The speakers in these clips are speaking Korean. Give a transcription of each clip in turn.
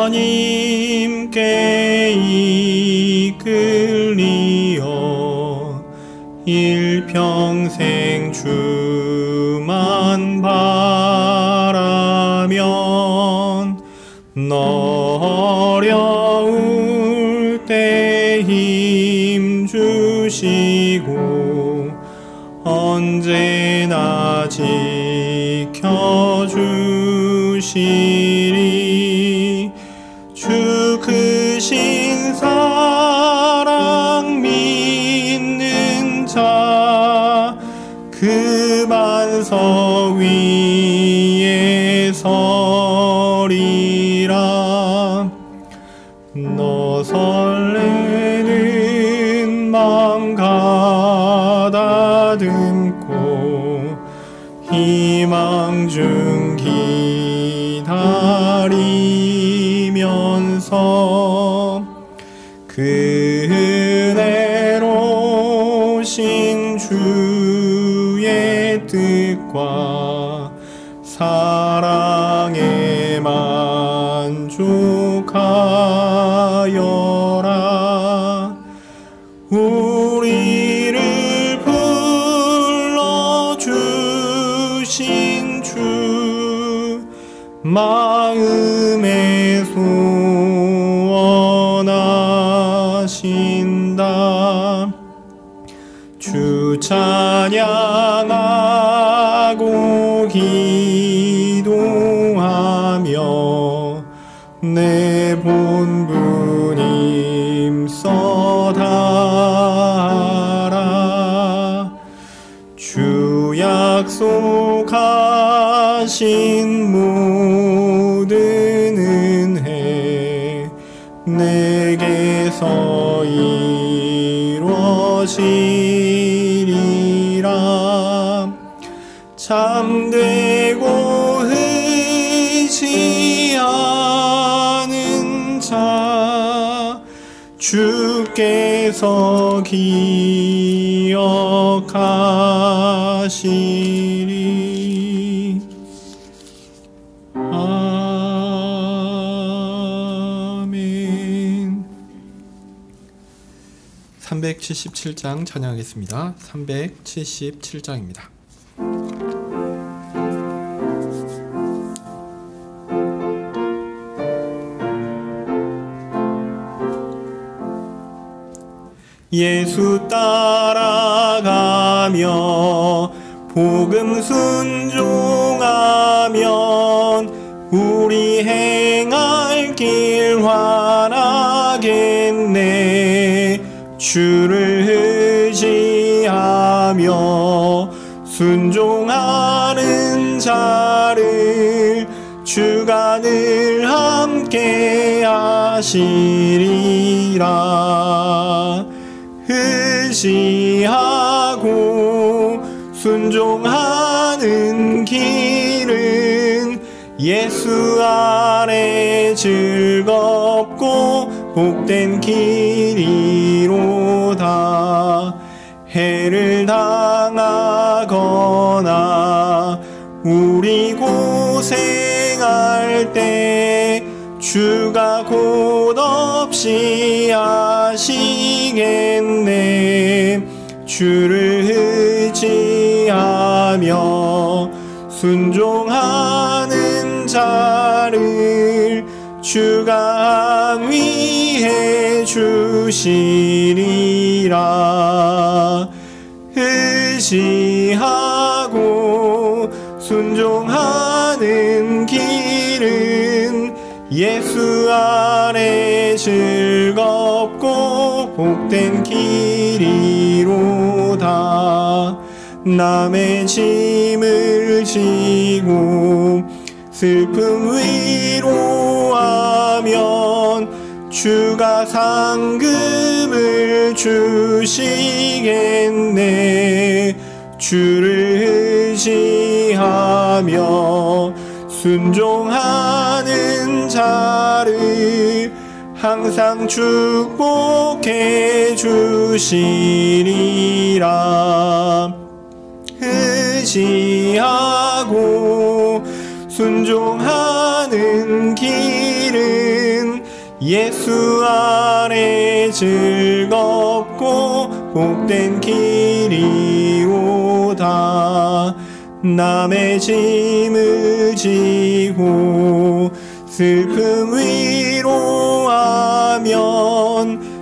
하나님께 이끌리어 일평생 주만 바라면 어려울 때 힘 주시고 언제나 지켜주시리. 주 크신 사랑 믿는 자 그 반석 위에 서리라. 너 설레는 맘 가다듬고 희망 중 기다리면서 그대로 오신 주의 뜻과 사랑에 만족하여라. 우리를 불러주신 주 마음에 소원하신다. 주 찬양하고 기도하며 내 본분 힘써다하라. 주 약속하신 모든 은혜 내게서 이루어지리라. 잠들고 의지하는 자 주께서 기억하시리. 아멘. 377장 찬양하겠습니다. 377장입니다. 예수 따라가며 복음 순종하면 우리 행할 길 환하겠네. 주를 의지하며 순종하는 자를 주가 늘 함께 하시리라. 의지하고 순종하는 길은 예수 안에 즐겁고 복된 길이로다. 해를 당하거나 우리 고생할 때 주가 곧 없이 하시겠네. 주를 의지하며 순종하는 자를 주가 위해 주시리라. 의지하고 순종하는 길은 예수 안에 즐겁고 복된 길이로다. 남의 짐을 지고 슬픔 위로하면 주가 상급을 주시겠네. 주를 의지하며 순종하는 자를 항상 축복해 주시리라. 의지하고 순종하는 길은 예수 안에 즐겁고 복된 길이로다. 남의 짐을 지고 슬픔 위로하면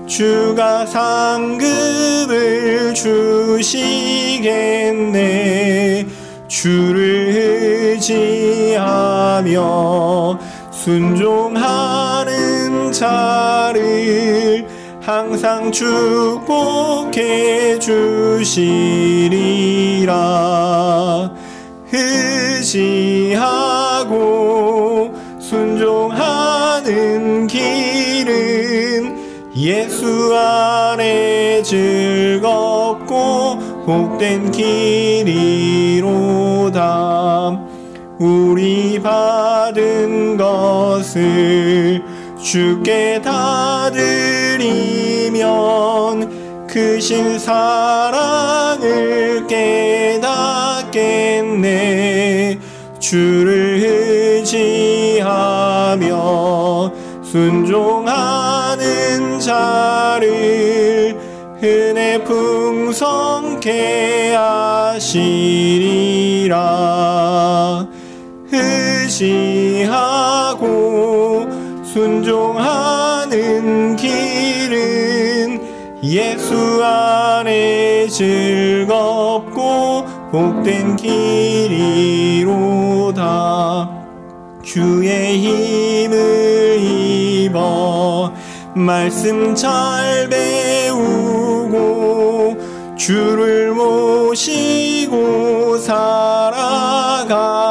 주가 상급을 주시겠네. 주를 의지하며 순종하는 자를 항상 축복해 주시리라. 의지하고 순종하는 길은 예수 안에 즐겁고 복된 길이로다. 우리 받은 것을 주께 다 드리면 크신 사랑을 깨닫겠네. 주를 의지하며 순종하는 자를 은혜 풍성케 하시리라. 의지하고 순종하는 길은 예수 안에 즐겁고 복된 길이로다. 주의 힘을 입어 말씀 잘 배우고 주를 모시고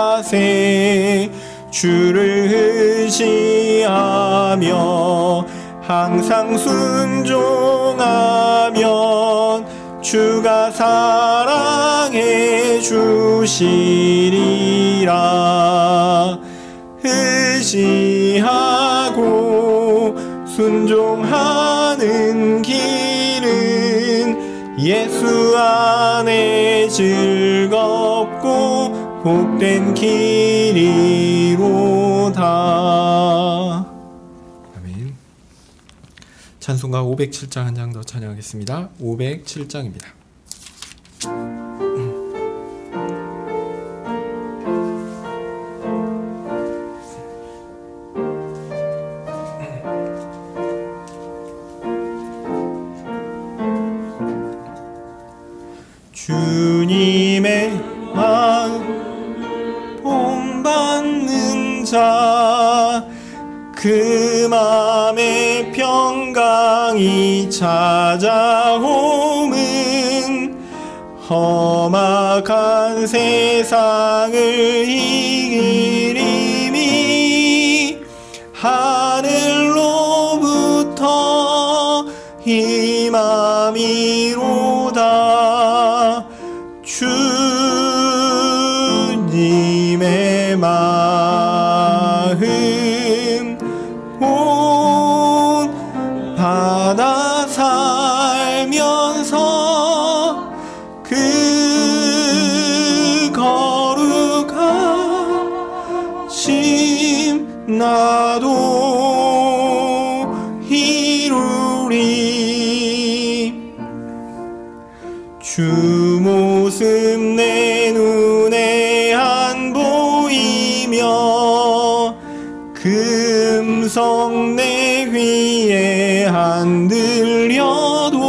살아가세. 주를 의지하며 항상 순종하면 주가 사랑해 주시리라. 의지하고 순종하는 길은 예수 안에 즐겁고 복된 길이로다. 아멘. 찬송가 507장 한 장 더 찬양하겠습니다. 507장입니다. 주님의 마음 본받는 자, 그 맘에 평강이 찾아오면 험악한 세상을 이길 힘이 하늘로부터 임함이로다. 주님의 마음 본받아 살면서 그 거룩하심 나도 이루리. 주 모습 내 눈에 안 보이며 그 음성 내 귀에 안 들려도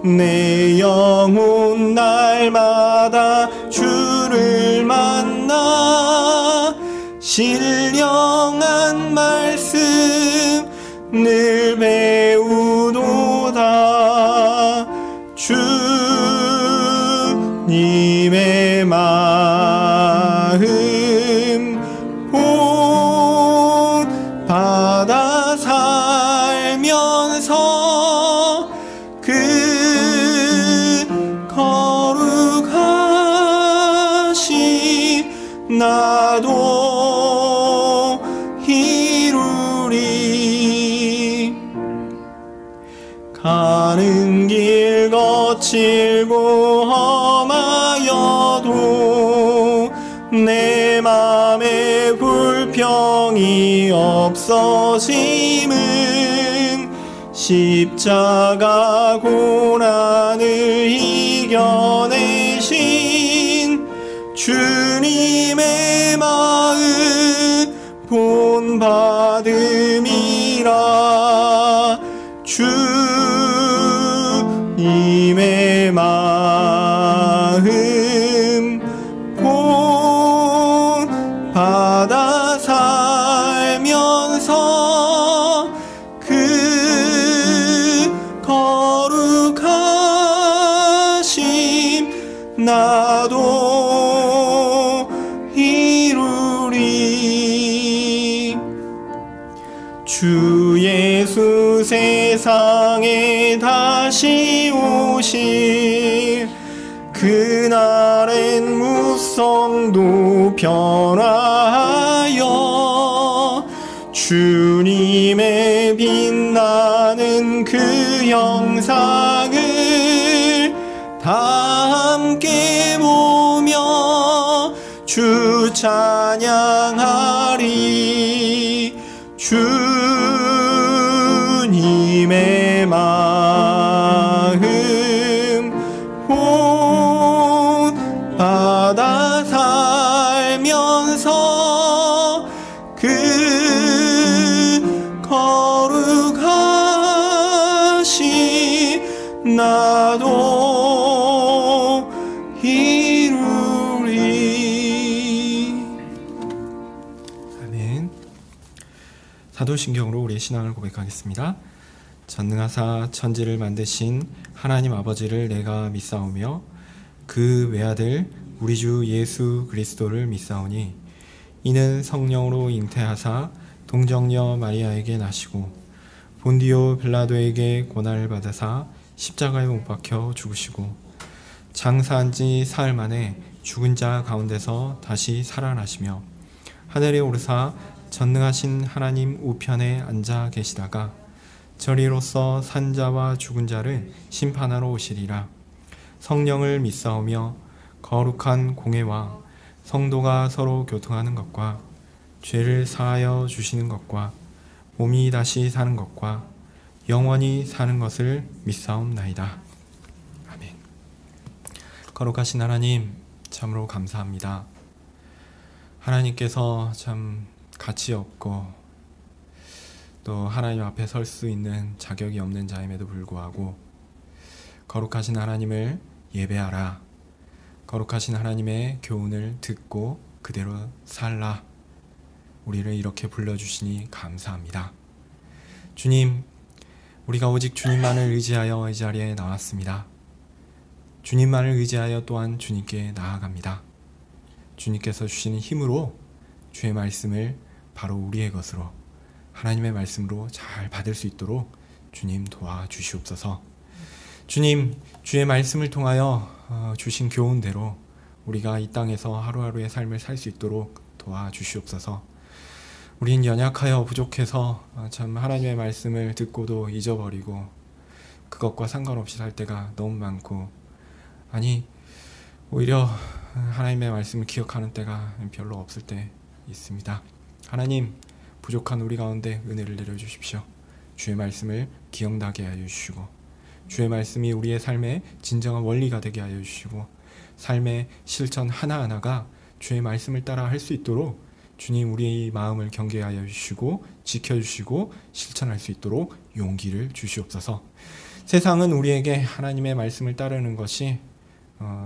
내 영혼 날마다 주를 만나 신령한 말씀 늘 배우도다. 주님의 마음 본받아 살면서 그 거룩하심 나도 이루리. 가는 길 거칠고 험하여도 내 맘에 불평이 죄악이 없어짐은 십자가 고난을 이겨내신 주님의 마음 본받음이라. 주님의 마음 본받아 살면서 그 거룩하심 나도 이루리. 주 예수 세상에 다시 오실 그날엔 무성도 변화하여 주님의 빛나는 그 형상을 다 함께 보며 주 찬양하리. 주님의 마음 본받아 살면서 그 거룩하심 나도 이루리. 아멘. 사도신경으로 우리의 신앙을 고백하겠습니다. 전능하사 천지를 만드신 하나님 아버지를 내가 믿사오며 그 외아들 우리 주 예수 그리스도를 믿사오니 이는 성령으로 잉태하사 동정녀 마리아에게 나시고 본디오 빌라도에게 고난을 받으사 십자가에 못 박혀 죽으시고 장사한 지 사흘 만에 죽은 자 가운데서 다시 살아나시며 하늘에 오르사 전능하신 하나님 우편에 앉아 계시다가 저리로서 산자와 죽은 자를 심판하러 오시리라. 성령을 믿사오며 거룩한 공회와 성도가 서로 교통하는 것과 죄를 사하여 주시는 것과 몸이 다시 사는 것과 영원히 사는 것을 믿사옵나이다. 아멘. 거룩하신 하나님, 참으로 감사합니다. 하나님께서 참 가치 없고 또 하나님 앞에 설 수 있는 자격이 없는 자임에도 불구하고 거룩하신 하나님을 예배하라, 거룩하신 하나님의 교훈을 듣고 그대로 살라, 우리를 이렇게 불러주시니 감사합니다. 주님, 우리가 오직 주님만을 의지하여 이 자리에 나왔습니다. 주님만을 의지하여 또한 주님께 나아갑니다. 주님께서 주시는 힘으로 주의 말씀을 바로 우리의 것으로 하나님의 말씀으로 잘 받을 수 있도록 주님 도와주시옵소서. 주님, 주의 말씀을 통하여 주신 교훈대로 우리가 이 땅에서 하루하루의 삶을 살 수 있도록 도와주시옵소서. 우린 연약하여 부족해서 참 하나님의 말씀을 듣고도 잊어버리고 그것과 상관없이 살 때가 너무 많고, 아니 오히려 하나님의 말씀을 기억하는 때가 별로 없을 때 있습니다. 하나님, 부족한 우리 가운데 은혜를 내려주십시오. 주의 말씀을 기억나게 하여 주시고 주의 말씀이 우리의 삶의 진정한 원리가 되게 하여 주시고 삶의 실천 하나하나가 주의 말씀을 따라 할 수 있도록 주님, 우리의 마음을 경계하여 주시고 지켜주시고 실천할 수 있도록 용기를 주시옵소서. 세상은 우리에게 하나님의 말씀을 따르는 것이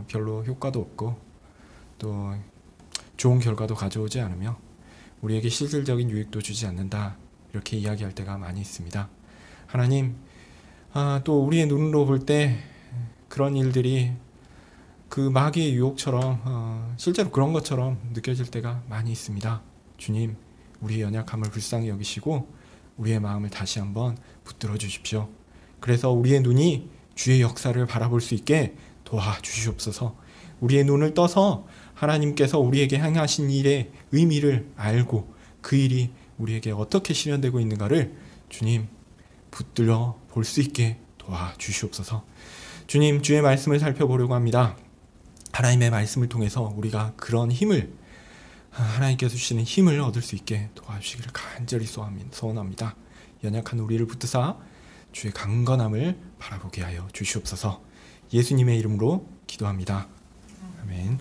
별로 효과도 없고 또 좋은 결과도 가져오지 않으며 우리에게 실질적인 유익도 주지 않는다, 이렇게 이야기할 때가 많이 있습니다. 하나님, 또 우리의 눈으로 볼 때 그런 일들이 그 마귀의 유혹처럼 실제로 그런 것처럼 느껴질 때가 많이 있습니다. 주님, 우리의 연약함을 불쌍히 여기시고 우리의 마음을 다시 한번 붙들어 주십시오. 그래서 우리의 눈이 주의 역사를 바라볼 수 있게 도와주시옵소서. 우리의 눈을 떠서 하나님께서 우리에게 행하신 일의 의미를 알고 그 일이 우리에게 어떻게 실현되고 있는가를 주님 붙들어 볼 수 있게 도와주시옵소서. 주님, 주의 말씀을 살펴보려고 합니다. 하나님의 말씀을 통해서 우리가 그런 힘을 하나님께서 주시는 힘을 얻을 수 있게 도와주시기를 간절히 소원합니다. 연약한 우리를 붙드사 주의 강건함을 바라보게 하여 주시옵소서. 예수님의 이름으로 기도합니다. 아멘.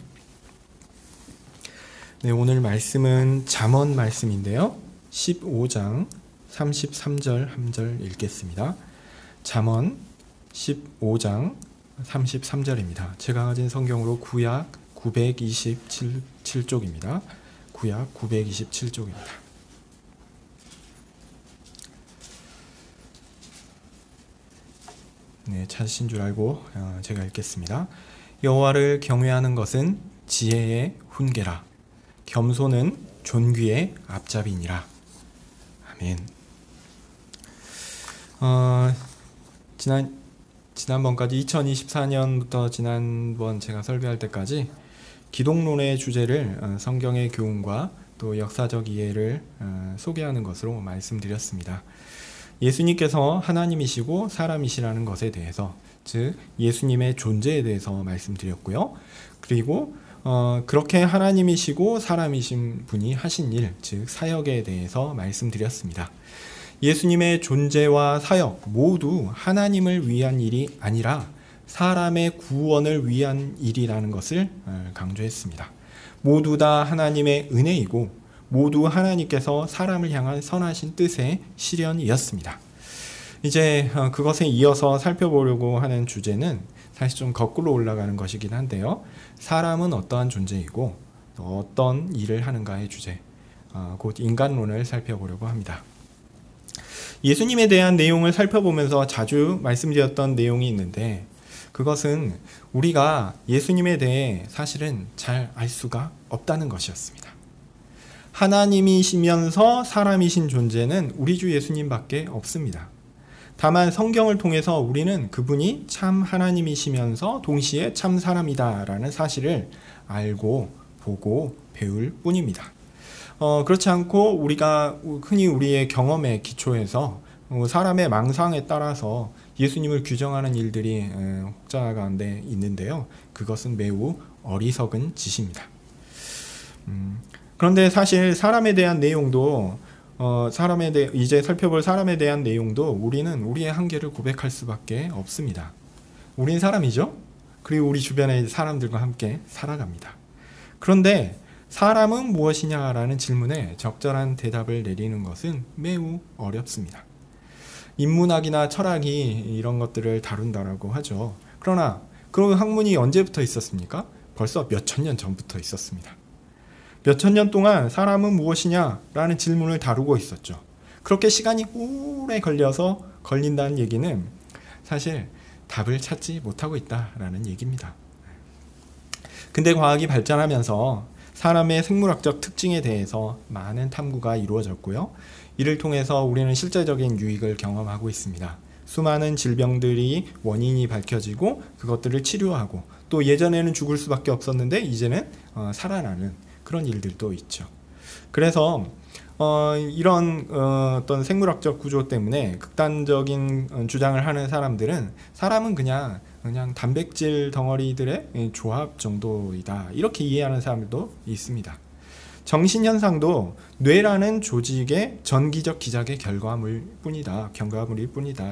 네, 오늘 말씀은 잠언 말씀인데요. 15장 33절 한 절 읽겠습니다. 잠언 15장 33절입니다. 제가 가진 성경으로 구약 927쪽입니다. 구약 927쪽입니다. 네, 찾으신 줄 알고 제가 읽겠습니다. 여호와를 경외하는 것은 지혜의 훈계라. 겸손은 존귀의 앞잡이니라. 아멘. 지난번까지 2024년부터 지난번 제가 설교할 때까지 기독론의 주제를 성경의 교훈과 또 역사적 이해를 소개하는 것으로 말씀드렸습니다. 예수님께서 하나님이시고 사람이시라는 것에 대해서, 즉 예수님의 존재에 대해서 말씀드렸고요. 그리고 그렇게 하나님이시고 사람이신 분이 하신 일, 즉 사역에 대해서 말씀드렸습니다. 예수님의 존재와 사역 모두 하나님을 위한 일이 아니라 사람의 구원을 위한 일이라는 것을 강조했습니다. 모두 다 하나님의 은혜이고 모두 하나님께서 사람을 향한 선하신 뜻의 실현이었습니다. 이제 그것에 이어서 살펴보려고 하는 주제는 사실 좀 거꾸로 올라가는 것이긴 한데요. 사람은 어떠한 존재이고 어떤 일을 하는가의 주제, 곧 인간론을 살펴보려고 합니다. 예수님에 대한 내용을 살펴보면서 자주 말씀드렸던 내용이 있는데, 그것은 우리가 예수님에 대해 사실은 잘 알 수가 없다는 것이었습니다. 하나님이시면서 사람이신 존재는 우리 주 예수님밖에 없습니다. 다만 성경을 통해서 우리는 그분이 참 하나님이시면서 동시에 참 사람이다라는 사실을 알고 보고 배울 뿐입니다. 그렇지 않고 우리가 흔히 우리의 경험에 기초해서 사람의 망상에 따라서 예수님을 규정하는 일들이 혹자 가운데 있는데요. 그것은 매우 어리석은 짓입니다. 그런데 사실 사람에 대한 내용도 이제 살펴볼 사람에 대한 내용도 우리는 우리의 한계를 고백할 수밖에 없습니다. 우린 사람이죠. 그리고 우리 주변의 사람들과 함께 살아갑니다. 그런데 사람은 무엇이냐라는 질문에 적절한 대답을 내리는 것은 매우 어렵습니다. 인문학이나 철학이 이런 것들을 다룬다라고 하죠. 그러나 그 학문이 언제부터 있었습니까? 벌써 몇천 년 전부터 있었습니다. 몇천 년 동안 사람은 무엇이냐라는 질문을 다루고 있었죠. 그렇게 시간이 오래 걸린다는 얘기는 사실 답을 찾지 못하고 있다라는 얘기입니다. 근대 과학이 발전하면서 사람의 생물학적 특징에 대해서 많은 탐구가 이루어졌고요. 이를 통해서 우리는 실제적인 유익을 경험하고 있습니다. 수많은 질병들이 원인이 밝혀지고 그것들을 치료하고, 또 예전에는 죽을 수밖에 없었는데 이제는 살아나는 그런 일들도 있죠. 그래서 이런 어떤 생물학적 구조 때문에 극단적인 주장을 하는 사람들은 사람은 그냥 단백질 덩어리들의 조합 정도이다, 이렇게 이해하는 사람들도 있습니다. 정신현상도 뇌라는 조직의 전기적 기작의 결과물일 뿐이다,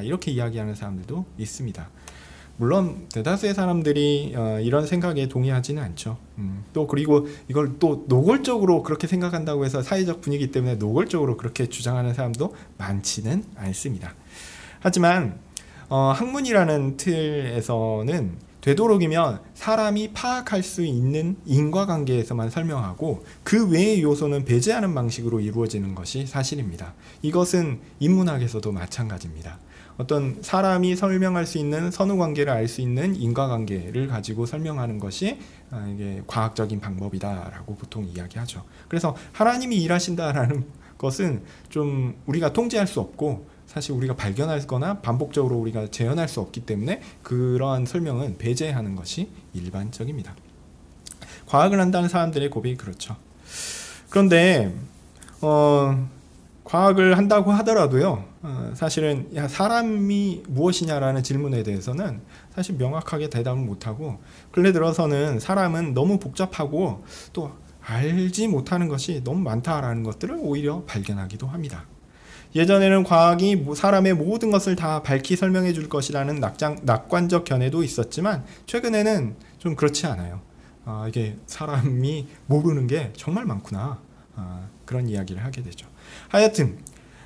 이렇게 이야기하는 사람들도 있습니다. 물론 대다수의 사람들이 이런 생각에 동의하지는 않죠. 또 그리고 이걸 또 노골적으로 그렇게 생각한다고 해서 사회적 분위기 때문에 노골적으로 그렇게 주장하는 사람도 많지는 않습니다. 하지만 학문이라는 틀에서는 되도록이면 사람이 파악할 수 있는 인과관계에서만 설명하고 그 외의 요소는 배제하는 방식으로 이루어지는 것이 사실입니다. 이것은 인문학에서도 마찬가지입니다. 어떤 사람이 설명할 수 있는 선후관계를 알 수 있는 인과관계를 가지고 설명하는 것이 이게 과학적인 방법이다라고 보통 이야기하죠. 그래서 하나님이 일하신다라는 것은 좀 우리가 통제할 수 없고, 사실 우리가 발견하거나 반복적으로 우리가 재현할 수 없기 때문에 그러한 설명은 배제하는 것이 일반적입니다. 과학을 한다는 사람들의 고백이 그렇죠. 그런데 과학을 한다고 하더라도요, 사실은 사람이 무엇이냐라는 질문에 대해서는 사실 명확하게 대답을 못하고, 근래 들어서는 사람은 너무 복잡하고 또 알지 못하는 것이 너무 많다라는 것들을 오히려 발견하기도 합니다. 예전에는 과학이 사람의 모든 것을 다 밝히 설명해 줄 것이라는 낙관적 견해도 있었지만 최근에는 좀 그렇지 않아요. 이게 사람이 모르는 게 정말 많구나. 그런 이야기를 하게 되죠. 하여튼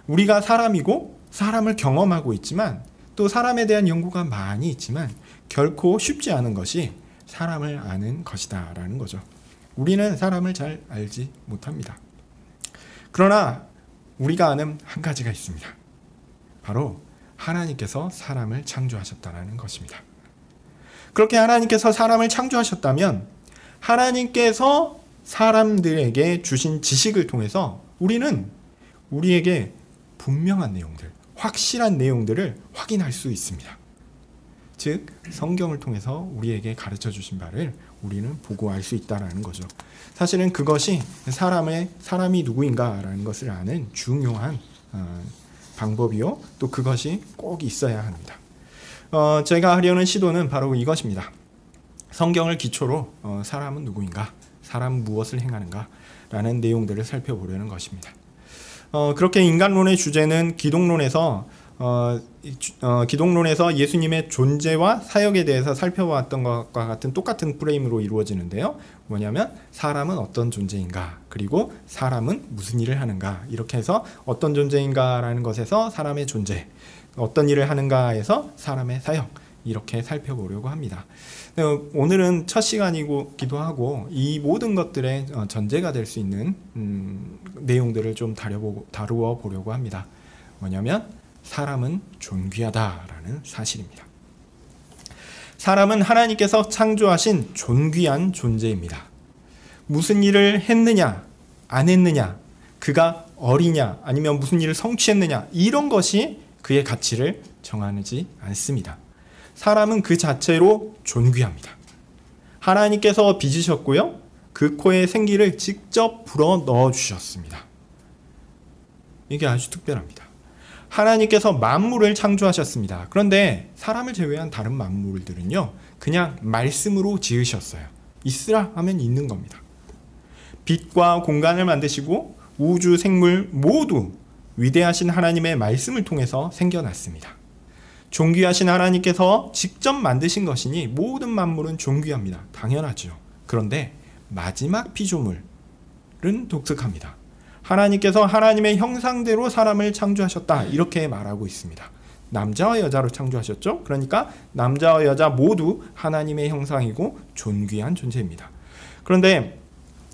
우리가 사람이고 사람을 경험하고 있지만 또 사람에 대한 연구가 많이 있지만 결코 쉽지 않은 것이 사람을 아는 것이다 라는 거죠. 우리는 사람을 잘 알지 못합니다. 그러나 우리가 아는 한 가지가 있습니다. 바로 하나님께서 사람을 창조하셨다는 것입니다. 그렇게 하나님께서 사람을 창조하셨다면 하나님께서 사람들에게 주신 지식을 통해서 우리는 우리에게 분명한 내용들, 확실한 내용들을 확인할 수 있습니다. 즉 성경을 통해서 우리에게 가르쳐 주신 바를 우리는 보고 알 수 있다는 거죠. 사실은 그것이 사람이 누구인가라는 것을 아는 중요한 방법이요. 또 그것이 꼭 있어야 합니다. 제가 하려는 시도는 바로 이것입니다. 성경을 기초로 사람은 누구인가, 사람은 무엇을 행하는가 라는 내용들을 살펴보려는 것입니다. 그렇게 인간론의 주제는 기독론에서 예수님의 존재와 사역에 대해서 살펴봤던 것과 같은 똑같은 프레임으로 이루어지는데요. 뭐냐면 사람은 어떤 존재인가, 그리고 사람은 무슨 일을 하는가, 이렇게 해서 어떤 존재인가라는 것에서 사람의 존재, 어떤 일을 하는가에서 사람의 사역, 이렇게 살펴보려고 합니다. 오늘은 첫 시간이기도 하고 이 모든 것들의 전제가 될 수 있는 내용들을 좀 다루어 보려고 합니다. 뭐냐면 사람은 존귀하다라는 사실입니다. 사람은 하나님께서 창조하신 존귀한 존재입니다. 무슨 일을 했느냐, 안 했느냐, 그가 어리냐, 아니면 무슨 일을 성취했느냐, 이런 것이 그의 가치를 정하지 않습니다. 사람은 그 자체로 존귀합니다. 하나님께서 빚으셨고요, 그 코에 생기를 직접 불어 넣어 주셨습니다. 이게 아주 특별합니다. 하나님께서 만물을 창조하셨습니다. 그런데 사람을 제외한 다른 만물들은요, 그냥 말씀으로 지으셨어요. 있으라 하면 있는 겁니다. 빛과 공간을 만드시고 우주 생물 모두 위대하신 하나님의 말씀을 통해서 생겨났습니다. 존귀하신 하나님께서 직접 만드신 것이니 모든 만물은 존귀합니다. 당연하죠. 그런데 마지막 피조물은 독특합니다. 하나님께서 하나님의 형상대로 사람을 창조하셨다, 이렇게 말하고 있습니다. 남자와 여자로 창조하셨죠. 그러니까 남자와 여자 모두 하나님의 형상이고 존귀한 존재입니다. 그런데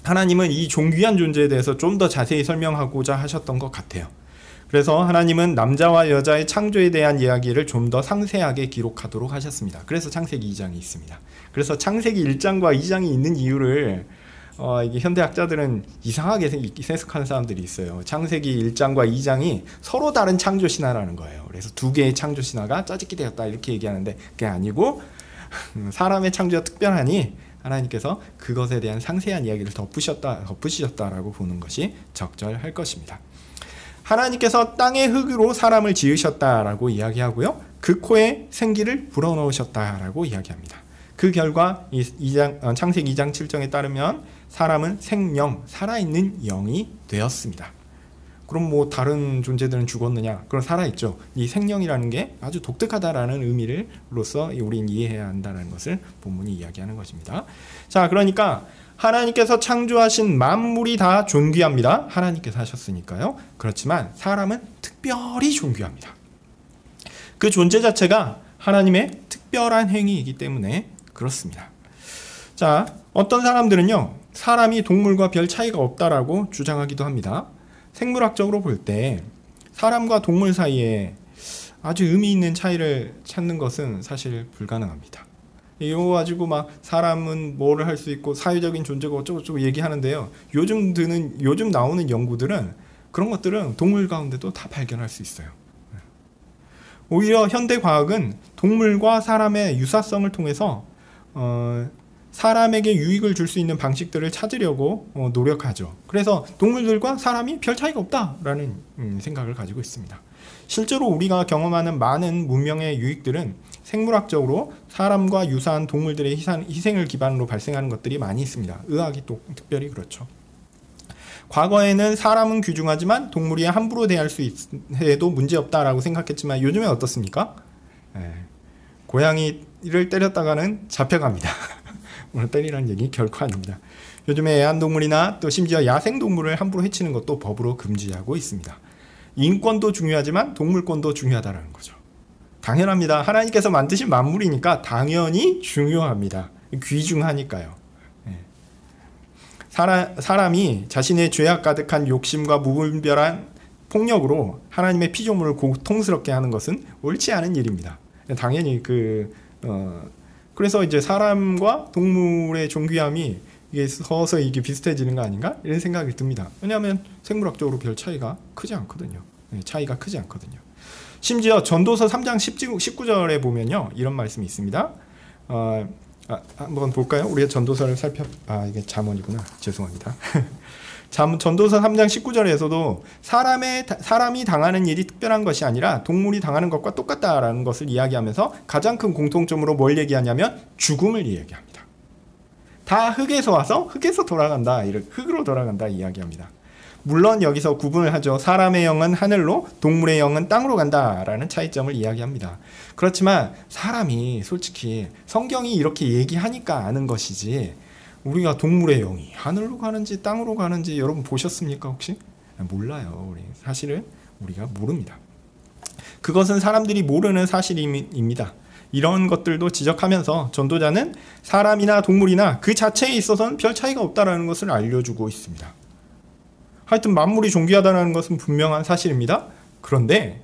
하나님은 이 존귀한 존재에 대해서 좀 더 자세히 설명하고자 하셨던 것 같아요. 그래서 하나님은 남자와 여자의 창조에 대한 이야기를 좀 더 상세하게 기록하도록 하셨습니다. 그래서 창세기 2장이 있습니다. 그래서 창세기 1장과 2장이 있는 이유를 이게 현대학자들은 이상하게 해석하는 사람들이 있어요. 창세기 1장과 2장이 서로 다른 창조 신화라는 거예요. 그래서 두 개의 창조 신화가 짜집기 되었다, 이렇게 얘기하는데 그게 아니고 사람의 창조가 특별하니 하나님께서 그것에 대한 상세한 이야기를 덧붙이셨다라고 보는 것이 적절할 것입니다. 하나님께서 땅의 흙으로 사람을 지으셨다라고 이야기하고요, 그 코에 생기를 불어넣으셨다라고 이야기합니다. 그 결과 창세기 2장 7절에 따르면 사람은 생령, 살아있는 영이 되었습니다. 그럼 뭐 다른 존재들은 죽었느냐? 그럼 살아있죠. 이 생령이라는 게 아주 독특하다라는 의미로서 우리는 이해해야 한다는 것을 본문이 이야기하는 것입니다. 자, 그러니까 하나님께서 창조하신 만물이 다 존귀합니다. 하나님께서 하셨으니까요. 그렇지만 사람은 특별히 존귀합니다. 그 존재 자체가 하나님의 특별한 행위이기 때문에 그렇습니다. 자, 어떤 사람들은요, 사람이 동물과 별 차이가 없다라고 주장하기도 합니다. 생물학적으로 볼 때 사람과 동물 사이에 아주 의미 있는 차이를 찾는 것은 사실 불가능합니다. 이거 가지고 막 사람은 뭐를 할 수 있고 사회적인 존재가 어쩌고저쩌고 얘기하는데요, 요즘 나오는 연구들은 그런 것들은 동물 가운데도 다 발견할 수 있어요. 오히려 현대 과학은 동물과 사람의 유사성을 통해서 사람에게 유익을 줄 수 있는 방식들을 찾으려고 노력하죠. 그래서 동물들과 사람이 별 차이가 없다라는 생각을 가지고 있습니다. 실제로 우리가 경험하는 많은 문명의 유익들은 생물학적으로 사람과 유사한 동물들의 희생을 기반으로 발생하는 것들이 많이 있습니다. 의학이 또 특별히 그렇죠. 과거에는 사람은 귀중하지만 동물이 함부로 대할 수 해도 문제없다라고 생각했지만 요즘에 어떻습니까? 고양이를 때렸다가는 잡혀갑니다. 오늘 때리라는 얘기 결코 아닙니다. 요즘에 애완동물이나 또 심지어 야생동물을 함부로 해치는 것도 법으로 금지하고 있습니다. 인권도 중요하지만 동물권도 중요하다는 거죠. 당연합니다. 하나님께서 만드신 만물이니까 당연히 중요합니다. 귀중하니까요. 사람이 자신의 죄악 가득한 욕심과 무분별한 폭력으로 하나님의 피조물을 고통스럽게 하는 것은 옳지 않은 일입니다. 당연히 그래서 이제 사람과 동물의 존귀함이 이게 서서히 이게 비슷해지는 거 아닌가? 이런 생각이 듭니다. 왜냐하면 생물학적으로 별 차이가 크지 않거든요. 차이가 크지 않거든요. 심지어 전도서 3장 19절에 보면요, 이런 말씀이 있습니다. 한번 볼까요? 우리가 전도서를 이게 잠언이구나. 죄송합니다. 전도서 3장 19절에서도 사람이 당하는 일이 특별한 것이 아니라 동물이 당하는 것과 똑같다라는 것을 이야기하면서 가장 큰 공통점으로 뭘 얘기하냐면 죽음을 이야기합니다. 다 흙에서 와서 흙에서 돌아간다, 흙으로 돌아간다 이야기합니다. 물론 여기서 구분을 하죠. 사람의 영은 하늘로, 동물의 영은 땅으로 간다라는 차이점을 이야기합니다. 그렇지만 사람이 솔직히 성경이 이렇게 얘기하니까 아는 것이지, 우리가 동물의 영이 하늘로 가는지 땅으로 가는지 여러분 보셨습니까 혹시? 몰라요. 사실은 우리가 모릅니다. 그것은 사람들이 모르는 사실입니다. 이런 것들도 지적하면서 전도자는 사람이나 동물이나 그 자체에 있어서는 별 차이가 없다는 것을 알려주고 있습니다. 하여튼 만물이 존귀하다는 것은 분명한 사실입니다. 그런데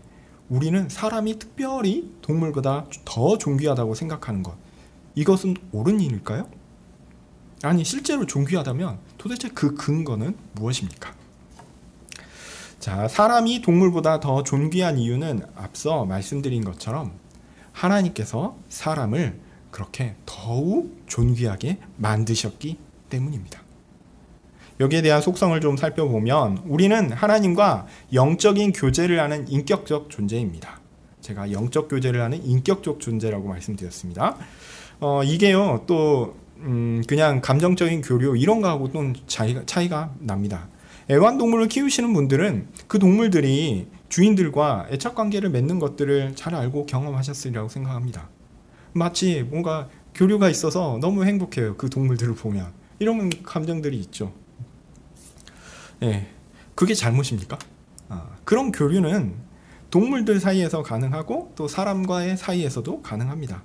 우리는 사람이 특별히 동물보다 더 존귀하다고 생각하는 것, 이것은 옳은 일일까요? 아니, 실제로 존귀하다면 도대체 그 근거는 무엇입니까? 자, 사람이 동물보다 더 존귀한 이유는 앞서 말씀드린 것처럼 하나님께서 사람을 그렇게 더욱 존귀하게 만드셨기 때문입니다. 여기에 대한 속성을 좀 살펴보면 우리는 하나님과 영적인 교제를 하는 인격적 존재입니다. 제가 영적 교제를 하는 인격적 존재라고 말씀드렸습니다. 이게요, 또 그냥 감정적인 교류 이런 거하고는 차이가 납니다. 애완동물을 키우시는 분들은 그 동물들이 주인들과 애착관계를 맺는 것들을 잘 알고 경험하셨으리라고 생각합니다. 마치 뭔가 교류가 있어서 너무 행복해요. 그 동물들을 보면. 이런 감정들이 있죠. 그게 잘못입니까? 그런 교류는 동물들 사이에서 가능하고 또 사람과의 사이에서도 가능합니다.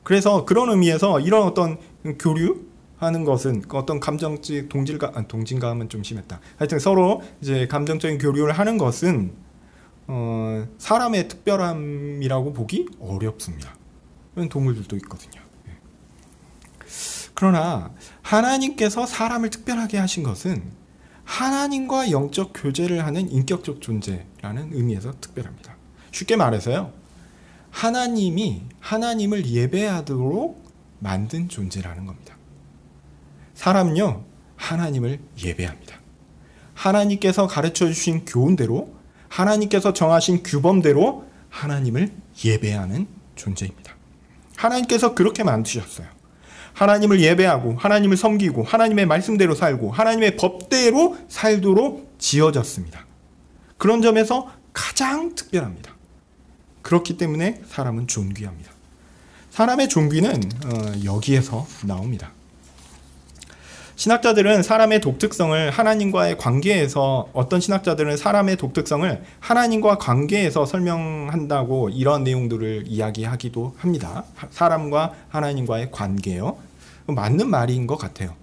그래서 그런 의미에서 이런 어떤 교류하는 것은 어떤 감정적 동질감은 좀 심했다. 하여튼 서로 이제 감정적인 교류를 하는 것은 사람의 특별함이라고 보기 어렵습니다. 동물들도 있거든요. 그러나 하나님께서 사람을 특별하게 하신 것은 하나님과 영적 교제를 하는 인격적 존재라는 의미에서 특별합니다. 쉽게 말해서요, 하나님이 하나님을 예배하도록 만든 존재라는 겁니다. 사람은요, 하나님을 예배합니다. 하나님께서 가르쳐 주신 교훈대로, 하나님께서 정하신 규범대로 하나님을 예배하는 존재입니다. 하나님께서 그렇게 만드셨어요. 하나님을 예배하고 하나님을 섬기고 하나님의 말씀대로 살고 하나님의 법대로 살도록 지어졌습니다. 그런 점에서 가장 특별합니다. 그렇기 때문에 사람은 존귀합니다. 사람의 존귀는 여기에서 나옵니다. 신학자들은 사람의 독특성을 하나님과의 관계에서, 어떤 신학자들은 사람의 독특성을 하나님과 관계에서 설명한다고 이런 내용들을 이야기하기도 합니다. 사람과 하나님과의 관계요. 맞는 말인 것 같아요.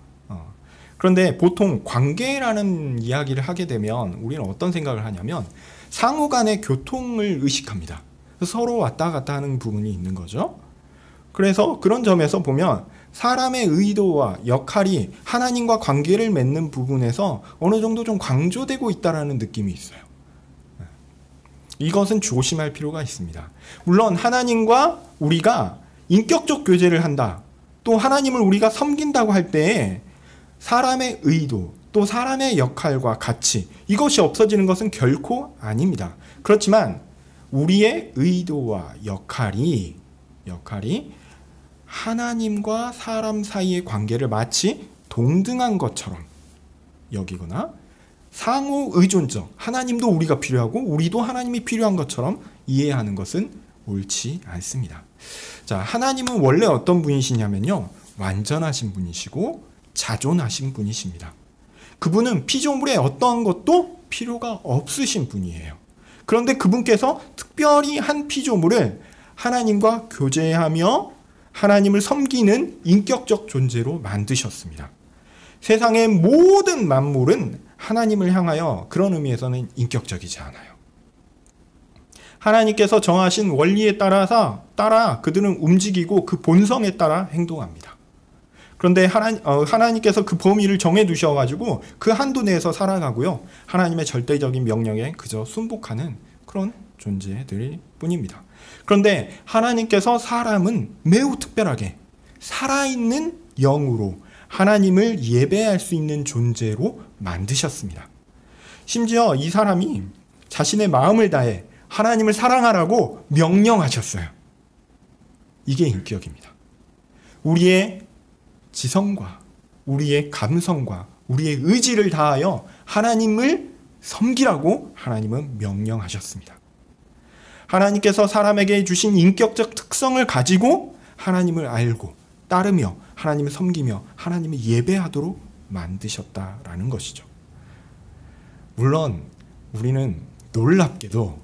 그런데 보통 관계라는 이야기를 하게 되면 우리는 어떤 생각을 하냐면 상호 간의 교통을 의식합니다. 서로 왔다 갔다 하는 부분이 있는 거죠. 그래서 그런 점에서 보면 사람의 의도와 역할이 하나님과 관계를 맺는 부분에서 어느 정도 좀 강조되고 있다는 느낌이 있어요. 이것은 조심할 필요가 있습니다. 물론 하나님과 우리가 인격적 교제를 한다, 또 하나님을 우리가 섬긴다고 할 때에 사람의 의도, 또 사람의 역할과 가치, 이것이 없어지는 것은 결코 아닙니다. 그렇지만 우리의 의도와 역할이 하나님과 사람 사이의 관계를 마치 동등한 것처럼 여기거나 상호 의존적, 하나님도 우리가 필요하고 우리도 하나님이 필요한 것처럼 이해하는 것은 옳지 않습니다. 자, 하나님은 원래 어떤 분이시냐면요, 완전하신 분이시고 자존하신 분이십니다. 그분은 피조물의 어떠한 것도 필요가 없으신 분이에요. 그런데 그분께서 특별히 한 피조물을 하나님과 교제하며 하나님을 섬기는 인격적 존재로 만드셨습니다. 세상의 모든 만물은 하나님을 향하여 그런 의미에서는 인격적이지 않아요. 하나님께서 정하신 원리에 따라 그들은 움직이고 그 본성에 따라 행동합니다. 그런데 하나님께서 그 범위를 정해두셔가지고 그 한도 내에서 살아가고요. 하나님의 절대적인 명령에 그저 순복하는 그런 존재들일 뿐입니다. 그런데 하나님께서 사람은 매우 특별하게 살아있는 영으로 하나님을 예배할 수 있는 존재로 만드셨습니다. 심지어 이 사람이 자신의 마음을 다해 하나님을 사랑하라고 명령하셨어요. 이게 인격입니다. 우리의 지성과 우리의 감성과 우리의 의지를 다하여 하나님을 섬기라고 하나님은 명령하셨습니다. 하나님께서 사람에게 주신 인격적 특성을 가지고 하나님을 알고 따르며 하나님을 섬기며 하나님을 예배하도록 만드셨다라는 것이죠. 물론 우리는 놀랍게도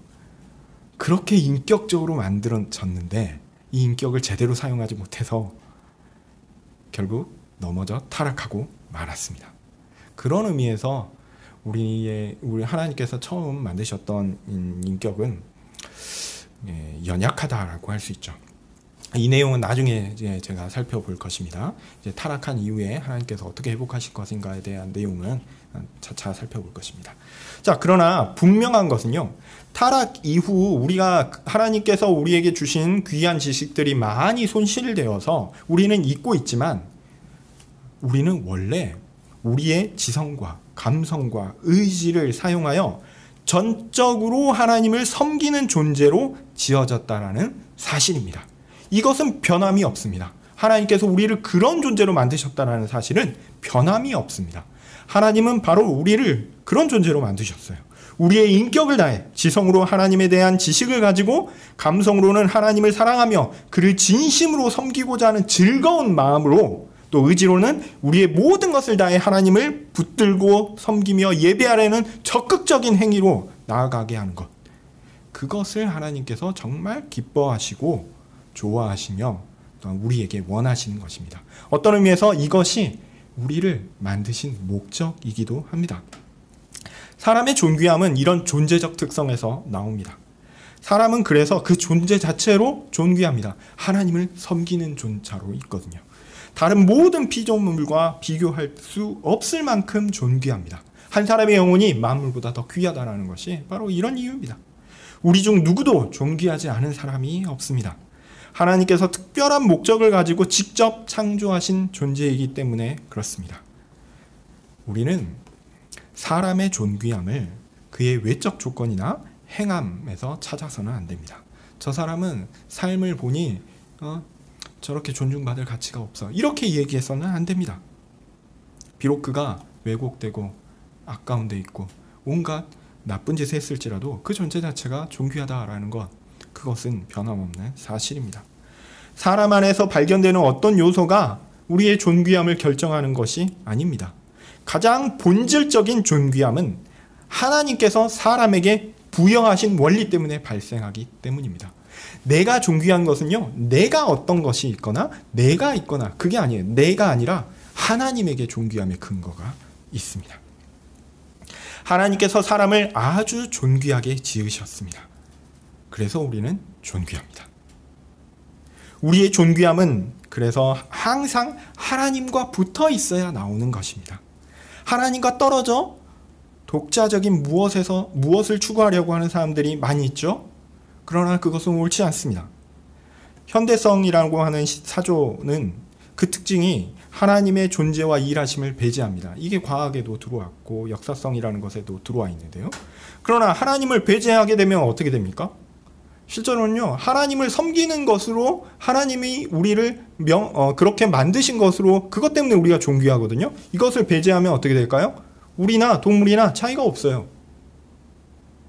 그렇게 인격적으로 만들어졌는데 이 인격을 제대로 사용하지 못해서 결국 넘어져 타락하고 말았습니다. 그런 의미에서 우리 하나님께서 처음 만드셨던 인격은 연약하다라고 할 수 있죠. 이 내용은 나중에 제가 살펴볼 것입니다. 이제 타락한 이후에 하나님께서 어떻게 회복하실 것인가에 대한 내용은 차차 살펴볼 것입니다. 자, 그러나 분명한 것은요, 타락 이후 하나님께서 우리에게 주신 귀한 지식들이 많이 손실되어서 우리는 잊고 있지만 우리는 원래 우리의 지성과 감성과 의지를 사용하여 전적으로 하나님을 섬기는 존재로 지어졌다라는 사실입니다. 이것은 변함이 없습니다. 하나님께서 우리를 그런 존재로 만드셨다는 사실은 변함이 없습니다. 하나님은 바로 우리를 그런 존재로 만드셨어요. 우리의 인격을 다해 지성으로 하나님에 대한 지식을 가지고 감성으로는 하나님을 사랑하며 그를 진심으로 섬기고자 하는 즐거운 마음으로 또 의지로는 우리의 모든 것을 다해 하나님을 붙들고 섬기며 예배하려는 적극적인 행위로 나아가게 하는 것. 그것을 하나님께서 정말 기뻐하시고 좋아하시며 우리에게 원하시는 것입니다. 어떤 의미에서 이것이 우리를 만드신 목적이기도 합니다. 사람의 존귀함은 이런 존재적 특성에서 나옵니다. 사람은 그래서 그 존재 자체로 존귀합니다. 하나님을 섬기는 존재로 있거든요. 다른 모든 피조물과 비교할 수 없을 만큼 존귀합니다. 한 사람의 영혼이 만물보다 더 귀하다는 것이 바로 이런 이유입니다. 우리 중 누구도 존귀하지 않은 사람이 없습니다. 하나님께서 특별한 목적을 가지고 직접 창조하신 존재이기 때문에 그렇습니다. 우리는 사람의 존귀함을 그의 외적 조건이나 행함에서 찾아서는 안 됩니다. 저 사람은 삶을 보니 저렇게 존중받을 가치가 없어, 이렇게 얘기해서는 안 됩니다. 비록 그가 왜곡되고 아까운 데 있고 온갖 나쁜 짓을 했을지라도 그 존재 자체가 존귀하다라는 것, 그것은 변함없는 사실입니다. 사람 안에서 발견되는 어떤 요소가 우리의 존귀함을 결정하는 것이 아닙니다. 가장 본질적인 존귀함은 하나님께서 사람에게 부여하신 원리 때문에 발생하기 때문입니다. 내가 존귀한 것은요, 내가 어떤 것이 있거나 내가 있거나 그게 아니에요. 내가 아니라 하나님에게 존귀함의 근거가 있습니다. 하나님께서 사람을 아주 존귀하게 지으셨습니다. 그래서 우리는 존귀합니다. 우리의 존귀함은 그래서 항상 하나님과 붙어 있어야 나오는 것입니다. 하나님과 떨어져 독자적인 무엇을 추구하려고 하는 사람들이 많이 있죠. 그러나 그것은 옳지 않습니다. 현대성이라고 하는 사조는 그 특징이 하나님의 존재와 일하심을 배제합니다. 이게 과학에도 들어왔고 역사성이라는 것에도 들어와 있는데요. 그러나 하나님을 배제하게 되면 어떻게 됩니까? 실제로는요, 하나님을 섬기는 것으로 하나님이 우리를 그렇게 만드신 것으로 그것 때문에 우리가 존귀하거든요. 이것을 배제하면 어떻게 될까요? 우리나 동물이나 차이가 없어요.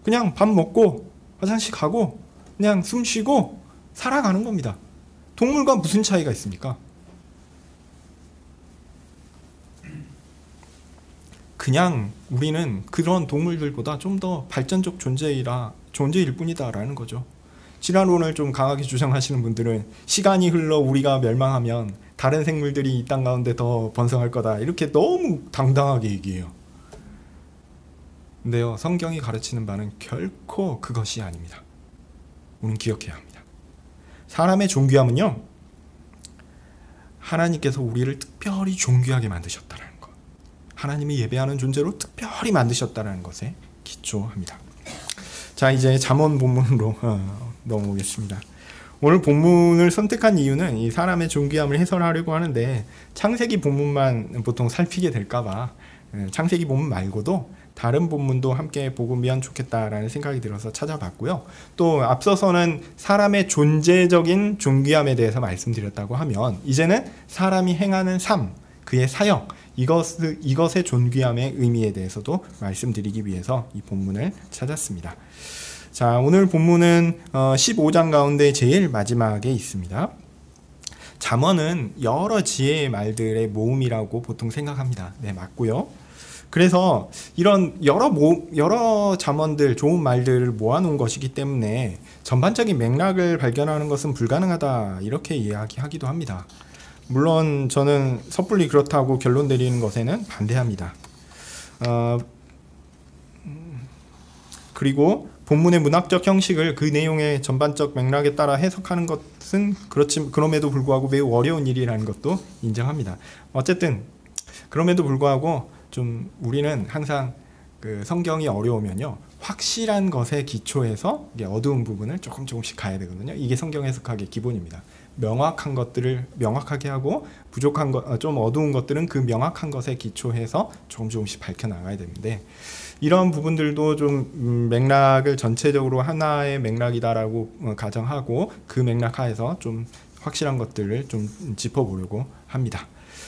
그냥 밥 먹고 화장실 가고 그냥 숨 쉬고 살아가는 겁니다. 동물과 무슨 차이가 있습니까? 그냥 우리는 그런 동물들보다 좀 더 발전적 존재일 뿐이다라는 거죠. 진화론을 좀 강하게 주장하시는 분들은 시간이 흘러 우리가 멸망하면 다른 생물들이 이 땅 가운데 더 번성할 거다, 이렇게 너무 당당하게 얘기해요. 근데요, 성경이 가르치는 바는 결코 그것이 아닙니다. 우리는 기억해야 합니다. 사람의 존귀함은요, 하나님께서 우리를 특별히 존귀하게 만드셨다는 것, 하나님이 예배하는 존재로 특별히 만드셨다는 것에 기초합니다. 자, 이제 잠언 본문으로 넘어오겠습니다. 오늘 본문을 선택한 이유는 이 사람의 존귀함을 해설하려고 하는데, 창세기 본문만 보통 살피게 될까봐 창세기 본문 말고도 다른 본문도 함께 보면 좋겠다라는 생각이 들어서 찾아봤고요. 또 앞서서는 사람의 존재적인 존귀함에 대해서 말씀드렸다고 하면, 이제는 사람이 행하는 삶, 그의 사역, 이것의 존귀함의 의미에 대해서도 말씀드리기 위해서 이 본문을 찾았습니다. 자, 오늘 본문은 15장 가운데 제일 마지막에 있습니다. 잠언은 여러 지혜의 말들의 모음이라고 보통 생각합니다. 네, 맞고요. 그래서 이런 여러 잠언들, 좋은 말들을 모아놓은 것이기 때문에 전반적인 맥락을 발견하는 것은 불가능하다, 이렇게 이야기하기도 합니다. 물론 저는 섣불리 그렇다고 결론 내리는 것에는 반대합니다. 그리고 본문의 문학적 형식을 그 내용의 전반적 맥락에 따라 해석하는 것은 그럼에도 불구하고 매우 어려운 일이라는 것도 인정합니다. 어쨌든 그럼에도 불구하고 좀 우리는 항상 그 성경이 어려우면요, 확실한 것에 기초해서 이게 어두운 부분을 조금씩 가야 되거든요. 이게 성경 해석학의 기본입니다. 명확한 것들을 명확하게 하고, 부족한 것, 좀 어두운 것들은 그 명확한 것에 기초해서 조금씩 밝혀나가야 되는데, 이런 부분들도 좀 맥락을 전체적으로 하나의 맥락이다라고 가정하고 그 맥락 하에서 좀 확실한 것들을 좀 짚어보려고 합니다.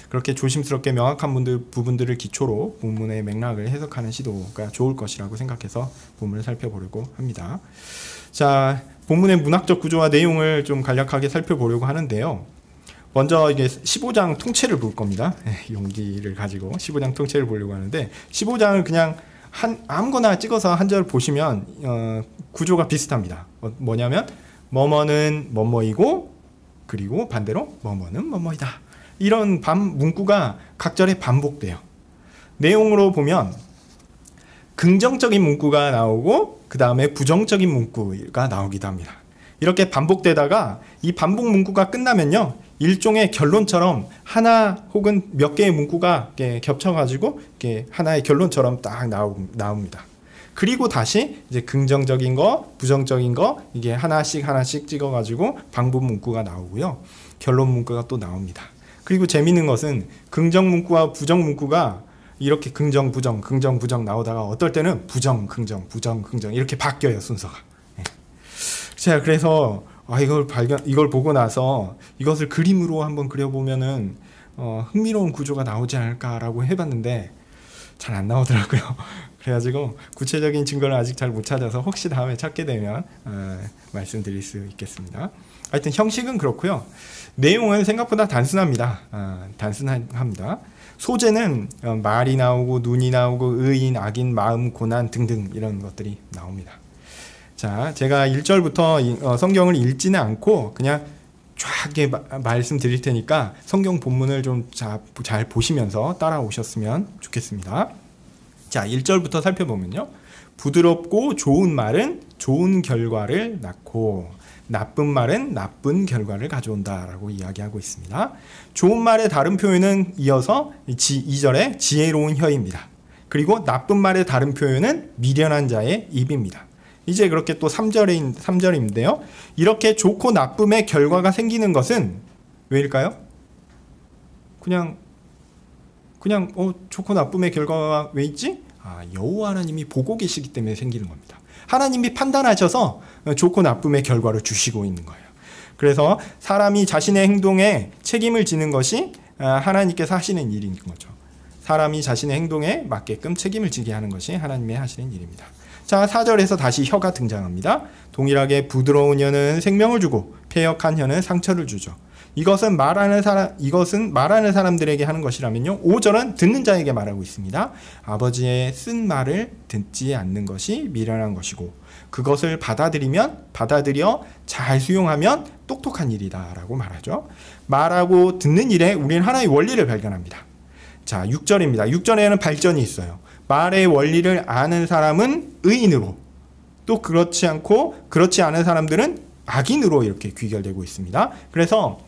그렇게 조심스럽게 명확한 부분들을 기초로 본문의 맥락을 해석하는 시도가 좋을 것이라고 생각해서 본문을 살펴보려고 합니다. 자, 본문의 문학적 구조와 내용을 좀 간략하게 살펴보려고 하는데요. 먼저 이게 15장 통째를 볼 겁니다. 용기를 가지고 15장 통째를 보려고 하는데, 15장을 그냥 아무거나 찍어서 한 절 보시면 구조가 비슷합니다. 뭐냐면 뭐뭐는 뭐뭐이고, 그리고 반대로 뭐뭐는 뭐뭐이다, 이런 문구가 각 절에 반복돼요. 내용으로 보면 긍정적인 문구가 나오고 그 다음에 부정적인 문구가 나오기도 합니다. 이렇게 반복되다가 이 반복 문구가 끝나면요, 일종의 결론처럼 하나 혹은 몇 개의 문구가 겹쳐가지고 하나의 결론처럼 딱 나옵니다. 그리고 다시 이제 긍정적인 거, 부정적인 거, 이게 하나씩 찍어가지고 반복 문구가 나오고요, 결론 문구가 또 나옵니다. 그리고 재밌는 것은 긍정 문구와 부정 문구가 이렇게 긍정, 부정 나오다가 어떨 때는 부정, 긍정 이렇게 바뀌어요, 순서가. 자, 그래서 이걸 보고 나서 이것을 그림으로 한번 그려보면은 흥미로운 구조가 나오지 않을까라고 해봤는데 잘 안 나오더라고요. 그래가지고 구체적인 증거를 아직 잘 못 찾아서 혹시 다음에 찾게 되면 말씀드릴 수 있겠습니다. 하여튼 형식은 그렇고요. 내용은 생각보다 단순합니다. 단순합니다. 소재는 말이 나오고 눈이 나오고 의인, 악인, 마음, 고난 등등 이런 것들이 나옵니다. 자, 제가 1절부터 성경을 읽지는 않고 그냥 쫙 말씀드릴 테니까 성경 본문을 좀 잘 보시면서 따라오셨으면 좋겠습니다. 자, 1절부터 살펴보면요. 부드럽고 좋은 말은 좋은 결과를 낳고 나쁜 말은 나쁜 결과를 가져온다라고 이야기하고 있습니다. 좋은 말의 다른 표현은 이어서 2절에 지혜로운 혀입니다. 그리고 나쁜 말의 다른 표현은 미련한 자의 입입니다. 이제 그렇게 또 3절인데요. 이렇게 좋고 나쁨의 결과가 생기는 것은 왜일까요? 그냥 좋고 나쁨의 결과가 왜 있지? 여호와 하나님이 보고 계시기 때문에 생기는 겁니다. 하나님이 판단하셔서 좋고 나쁨의 결과를 주시고 있는 거예요. 그래서 사람이 자신의 행동에 책임을 지는 것이 하나님께서 하시는 일인 거죠. 사람이 자신의 행동에 맞게끔 책임을 지게 하는 것이 하나님의 하시는 일입니다. 자, 4절에서 다시 혀가 등장합니다. 동일하게 부드러운 혀는 생명을 주고 패역한 혀는 상처를 주죠. 이것은 말하는 사람들에게 하는 것이라면요. 5절은 듣는 자에게 말하고 있습니다. 아버지의 쓴 말을 듣지 않는 것이 미련한 것이고 그것을 받아들여 잘 수용하면 똑똑한 일이다 라고 말하죠. 말하고 듣는 일에 우리는 하나의 원리를 발견합니다. 자, 6절입니다. 6절에는 발전이 있어요. 말의 원리를 아는 사람은 의인으로, 또 그렇지 않은 사람들은 악인으로 이렇게 귀결되고 있습니다. 그래서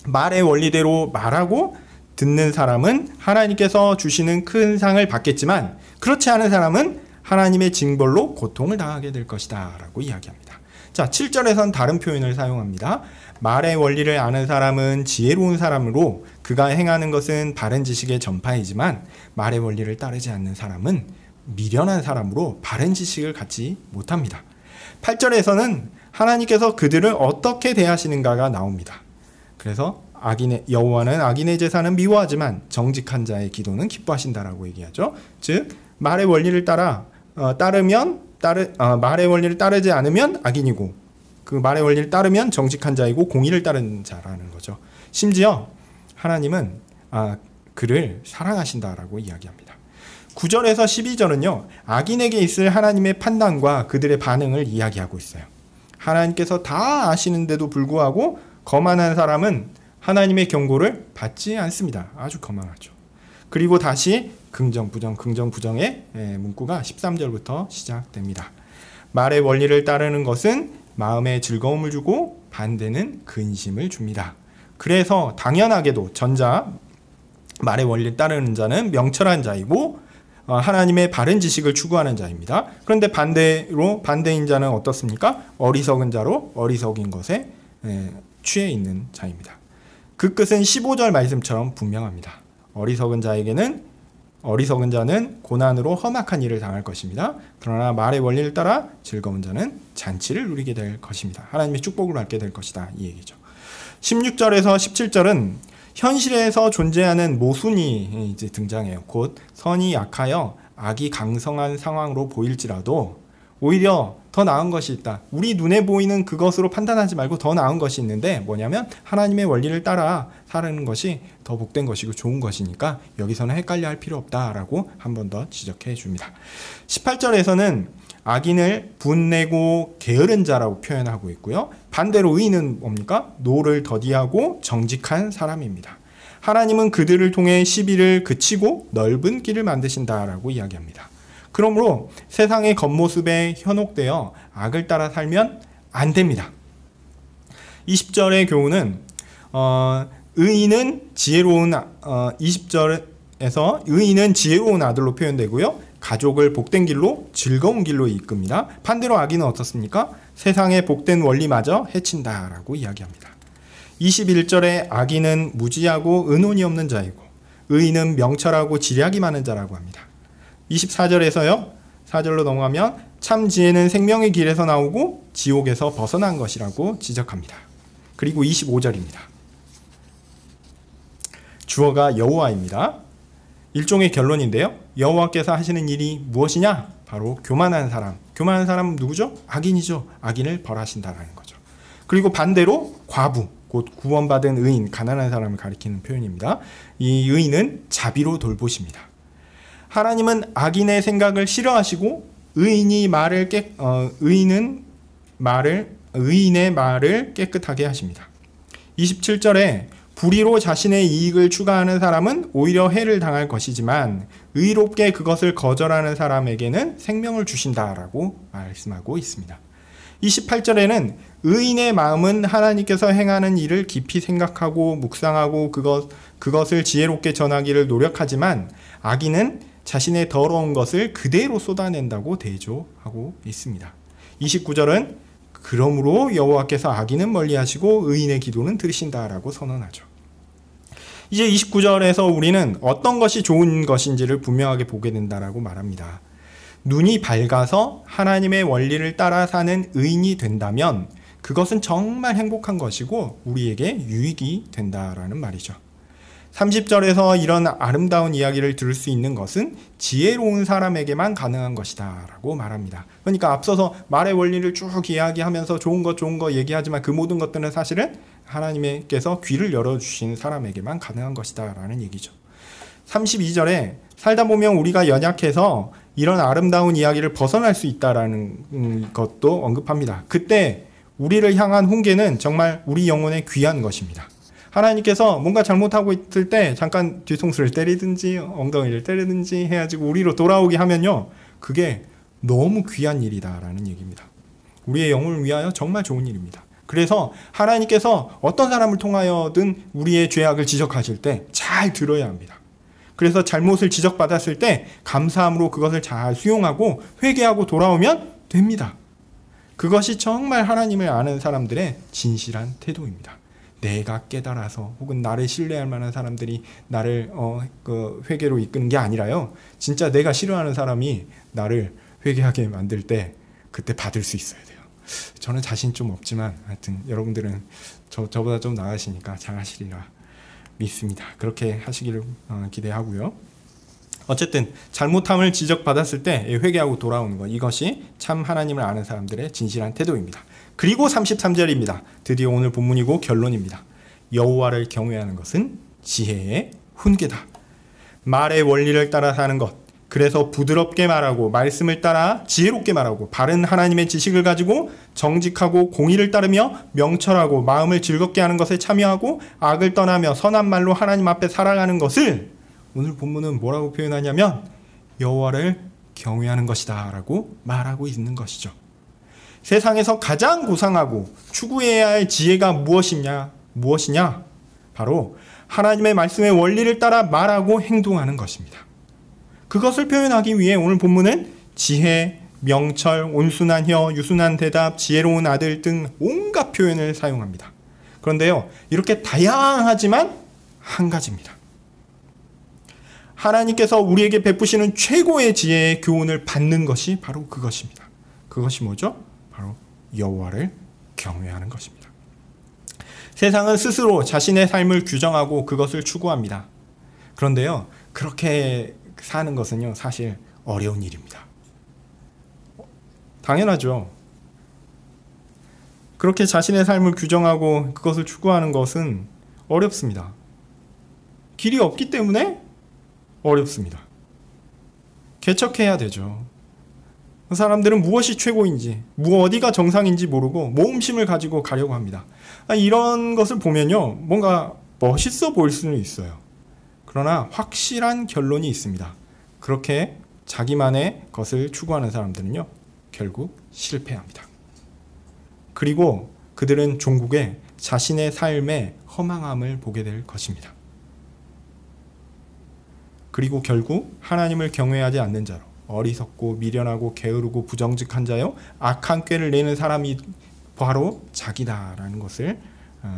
말의 원리대로 말하고 듣는 사람은 하나님께서 주시는 큰 상을 받겠지만 그렇지 않은 사람은 하나님의 징벌로 고통을 당하게 될 것이다 라고 이야기합니다. 자, 7절에선 다른 표현을 사용합니다. 말의 원리를 아는 사람은 지혜로운 사람으로 그가 행하는 것은 바른 지식의 전파이지만 말의 원리를 따르지 않는 사람은 미련한 사람으로 바른 지식을 갖지 못합니다. 8절에서는 하나님께서 그들을 어떻게 대하시는가가 나옵니다. 그래서 여호와는 악인의 제사는 미워하지만 정직한 자의 기도는 기뻐하신다라고 얘기하죠. 즉 말의 원리를 말의 원리를 따르지 않으면 악인이고 그 말의 원리를 따르면 정직한 자이고 공의를 따르는 자라는 거죠. 심지어 하나님은 그를 사랑하신다라고 이야기합니다. 9절에서 12절은요. 악인에게 있을 하나님의 판단과 그들의 반응을 이야기하고 있어요. 하나님께서 다 아시는데도 불구하고 거만한 사람은 하나님의 경고를 받지 않습니다. 아주 거만하죠. 그리고 다시 긍정, 부정의 문구가 13절부터 시작됩니다. 말의 원리를 따르는 것은 마음에 즐거움을 주고 반대는 근심을 줍니다. 그래서 당연하게도 전자, 말의 원리를 따르는 자는 명철한 자이고 하나님의 바른 지식을 추구하는 자입니다. 그런데 반대인 자는 어떻습니까? 어리석은 자로 어리석인 것에 취해 있는 자입니다. 그 끝은 15절 말씀처럼 분명합니다. 어리석은 자는 고난으로 험악한 일을 당할 것입니다. 그러나 말의 원리를 따라 즐거운 자는 잔치를 누리게 될 것입니다. 하나님의 축복을 받게 될 것이다 이 얘기죠. 16절에서 17절은 현실에서 존재하는 모순이 이제 등장해요. 곧 선이 약하여 악이 강성한 상황으로 보일지라도 오히려 더 나은 것이 있다. 우리 눈에 보이는 그것으로 판단하지 말고 더 나은 것이 있는데 뭐냐면 하나님의 원리를 따라 사는 것이 더 복된 것이고 좋은 것이니까 여기서는 헷갈려 할 필요 없다라고 한 번 더 지적해 줍니다. 18절에서는 악인을 분내고 게으른 자라고 표현하고 있고요. 반대로 의인은 뭡니까? 노를 더디하고 정직한 사람입니다. 하나님은 그들을 통해 시비를 그치고 넓은 길을 만드신다라고 이야기합니다. 그러므로 세상의 겉모습에 현혹되어 악을 따라 살면 안 됩니다. 20절의 교훈은 의인은 지혜로운 20절에서 의인은 지혜로운 아들로 표현되고요. 가족을 복된 길로 즐거운 길로 이끕니다. 반대로 악인은 어떻습니까? 세상의 복된 원리마저 해친다라고 이야기합니다. 21절에 악인은 무지하고 의논이 없는 자이고 의인은 명철하고 지략이 많은 자라고 합니다. 24절에서요. 4절로 넘어가면 참 지혜는 생명의 길에서 나오고 지옥에서 벗어난 것이라고 지적합니다. 그리고 25절입니다. 주어가 여호와입니다. 일종의 결론인데요. 여호와께서 하시는 일이 무엇이냐? 바로 교만한 사람. 교만한 사람은 누구죠? 악인이죠. 악인을 벌하신다라는 거죠. 그리고 반대로 과부, 곧 구원받은 의인, 가난한 사람을 가리키는 표현입니다. 이 의인은 자비로 돌보십니다. 하나님은 악인의 생각을 싫어하시고 의인의 말을 깨끗하게 하십니다. 27절에 불의로 자신의 이익을 추구하는 사람은 오히려 해를 당할 것이지만 의롭게 그것을 거절하는 사람에게는 생명을 주신다라고 말씀하고 있습니다. 28절에는 의인의 마음은 하나님께서 행하는 일을 깊이 생각하고 묵상하고 그것을 지혜롭게 전하기를 노력하지만 악인은 자신의 더러운 것을 그대로 쏟아낸다고 대조하고 있습니다. 29절은 그러므로 여호와께서 악인은 멀리하시고 의인의 기도는 들으신다라고 선언하죠. 이제 29절에서 우리는 어떤 것이 좋은 것인지를 분명하게 보게 된다라고 말합니다. 눈이 밝아서 하나님의 원리를 따라 사는 의인이 된다면 그것은 정말 행복한 것이고 우리에게 유익이 된다라는 말이죠. 30절에서 이런 아름다운 이야기를 들을 수 있는 것은 지혜로운 사람에게만 가능한 것이다 라고 말합니다. 그러니까 앞서서 말의 원리를 쭉 이야기하면서 좋은 거 얘기하지만 그 모든 것들은 사실은 하나님께서 귀를 열어주신 사람에게만 가능한 것이다 라는 얘기죠. 32절에 살다 보면 우리가 연약해서 이런 아름다운 이야기를 벗어날 수 있다라는 것도 언급합니다. 그때 우리를 향한 훈계는 정말 우리 영혼에 귀한 것입니다. 하나님께서 뭔가 잘못하고 있을 때 잠깐 뒤통수를 때리든지 엉덩이를 때리든지 해가지고 우리로 돌아오게 하면요, 그게 너무 귀한 일이다라는 얘기입니다. 우리의 영혼을 위하여 정말 좋은 일입니다. 그래서 하나님께서 어떤 사람을 통하여든 우리의 죄악을 지적하실 때 잘 들어야 합니다. 그래서 잘못을 지적받았을 때 감사함으로 그것을 잘 수용하고 회개하고 돌아오면 됩니다. 그것이 정말 하나님을 아는 사람들의 진실한 태도입니다. 내가 깨달아서 혹은 나를 신뢰할 만한 사람들이 나를 회개로 이끄는 게 아니라요, 진짜 내가 싫어하는 사람이 나를 회개하게 만들 때 그때 받을 수 있어야 돼요. 저는 자신 좀 없지만 하여튼 여러분들은 저보다 좀 나으시니까 잘하시리라 믿습니다. 그렇게 하시기를 기대하고요. 어쨌든 잘못함을 지적받았을 때 회개하고 돌아오는 것, 이것이 참 하나님을 아는 사람들의 진실한 태도입니다. 그리고 33절입니다. 드디어 오늘 본문이고 결론입니다. 여호와를 경외하는 것은 지혜의 훈계다. 말의 원리를 따라 사는 것, 그래서 부드럽게 말하고 말씀을 따라 지혜롭게 말하고 바른 하나님의 지식을 가지고 정직하고 공의를 따르며 명철하고 마음을 즐겁게 하는 것에 참여하고 악을 떠나며 선한 말로 하나님 앞에 살아가는 것을 오늘 본문은 뭐라고 표현하냐면 여호와를 경외하는 것이다 라고 말하고 있는 것이죠. 세상에서 가장 고상하고 추구해야 할 지혜가 무엇이냐? 바로 하나님의 말씀의 원리를 따라 말하고 행동하는 것입니다. 그것을 표현하기 위해 오늘 본문은 지혜, 명철, 온순한 혀, 유순한 대답, 지혜로운 아들 등 온갖 표현을 사용합니다. 그런데요, 이렇게 다양하지만 한 가지입니다. 하나님께서 우리에게 베푸시는 최고의 지혜의 교훈을 받는 것이 바로 그것입니다. 그것이 뭐죠? 바로 여호와를 경외하는 것입니다. 세상은 스스로 자신의 삶을 규정하고 그것을 추구합니다. 그런데요, 그렇게 사는 것은요, 사실 어려운 일입니다. 당연하죠. 그렇게 자신의 삶을 규정하고 그것을 추구하는 것은 어렵습니다. 길이 없기 때문에 어렵습니다. 개척해야 되죠. 사람들은 무엇이 최고인지, 어디가 정상인지 모르고 모험심을 가지고 가려고 합니다. 이런 것을 보면요, 뭔가 멋있어 보일 수는 있어요. 그러나 확실한 결론이 있습니다. 그렇게 자기만의 것을 추구하는 사람들은요, 결국 실패합니다. 그리고 그들은 종국에 자신의 삶의 허망함을 보게 될 것입니다. 그리고 결국 하나님을 경외하지 않는 자로 어리석고 미련하고 게으르고 부정직한 자요 악한 꾀를 내는 사람이 바로 자기다라는 것을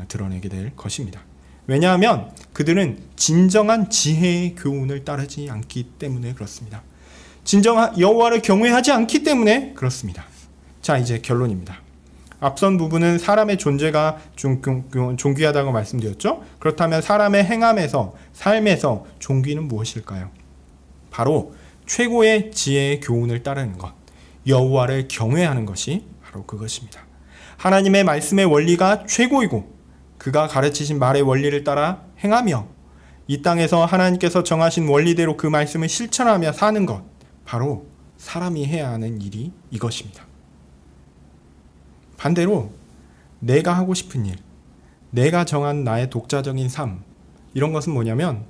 드러내게 될 것입니다. 왜냐하면 그들은 진정한 지혜의 교훈을 따르지 않기 때문에 그렇습니다. 진정한 여호와를 경외하지 않기 때문에 그렇습니다. 자, 이제 결론입니다. 앞선 부분은 사람의 존재가 존귀하다고 말씀드렸죠. 그렇다면 사람의 행함에서, 삶에서 존귀는 무엇일까요? 바로 최고의 지혜의 교훈을 따르는 것, 여호와를 경외하는 것이 바로 그것입니다. 하나님의 말씀의 원리가 최고이고 그가 가르치신 말의 원리를 따라 행하며 이 땅에서 하나님께서 정하신 원리대로 그 말씀을 실천하며 사는 것, 바로 사람이 해야 하는 일이 이것입니다. 반대로 내가 하고 싶은 일, 내가 정한 나의 독자적인 삶, 이런 것은 뭐냐면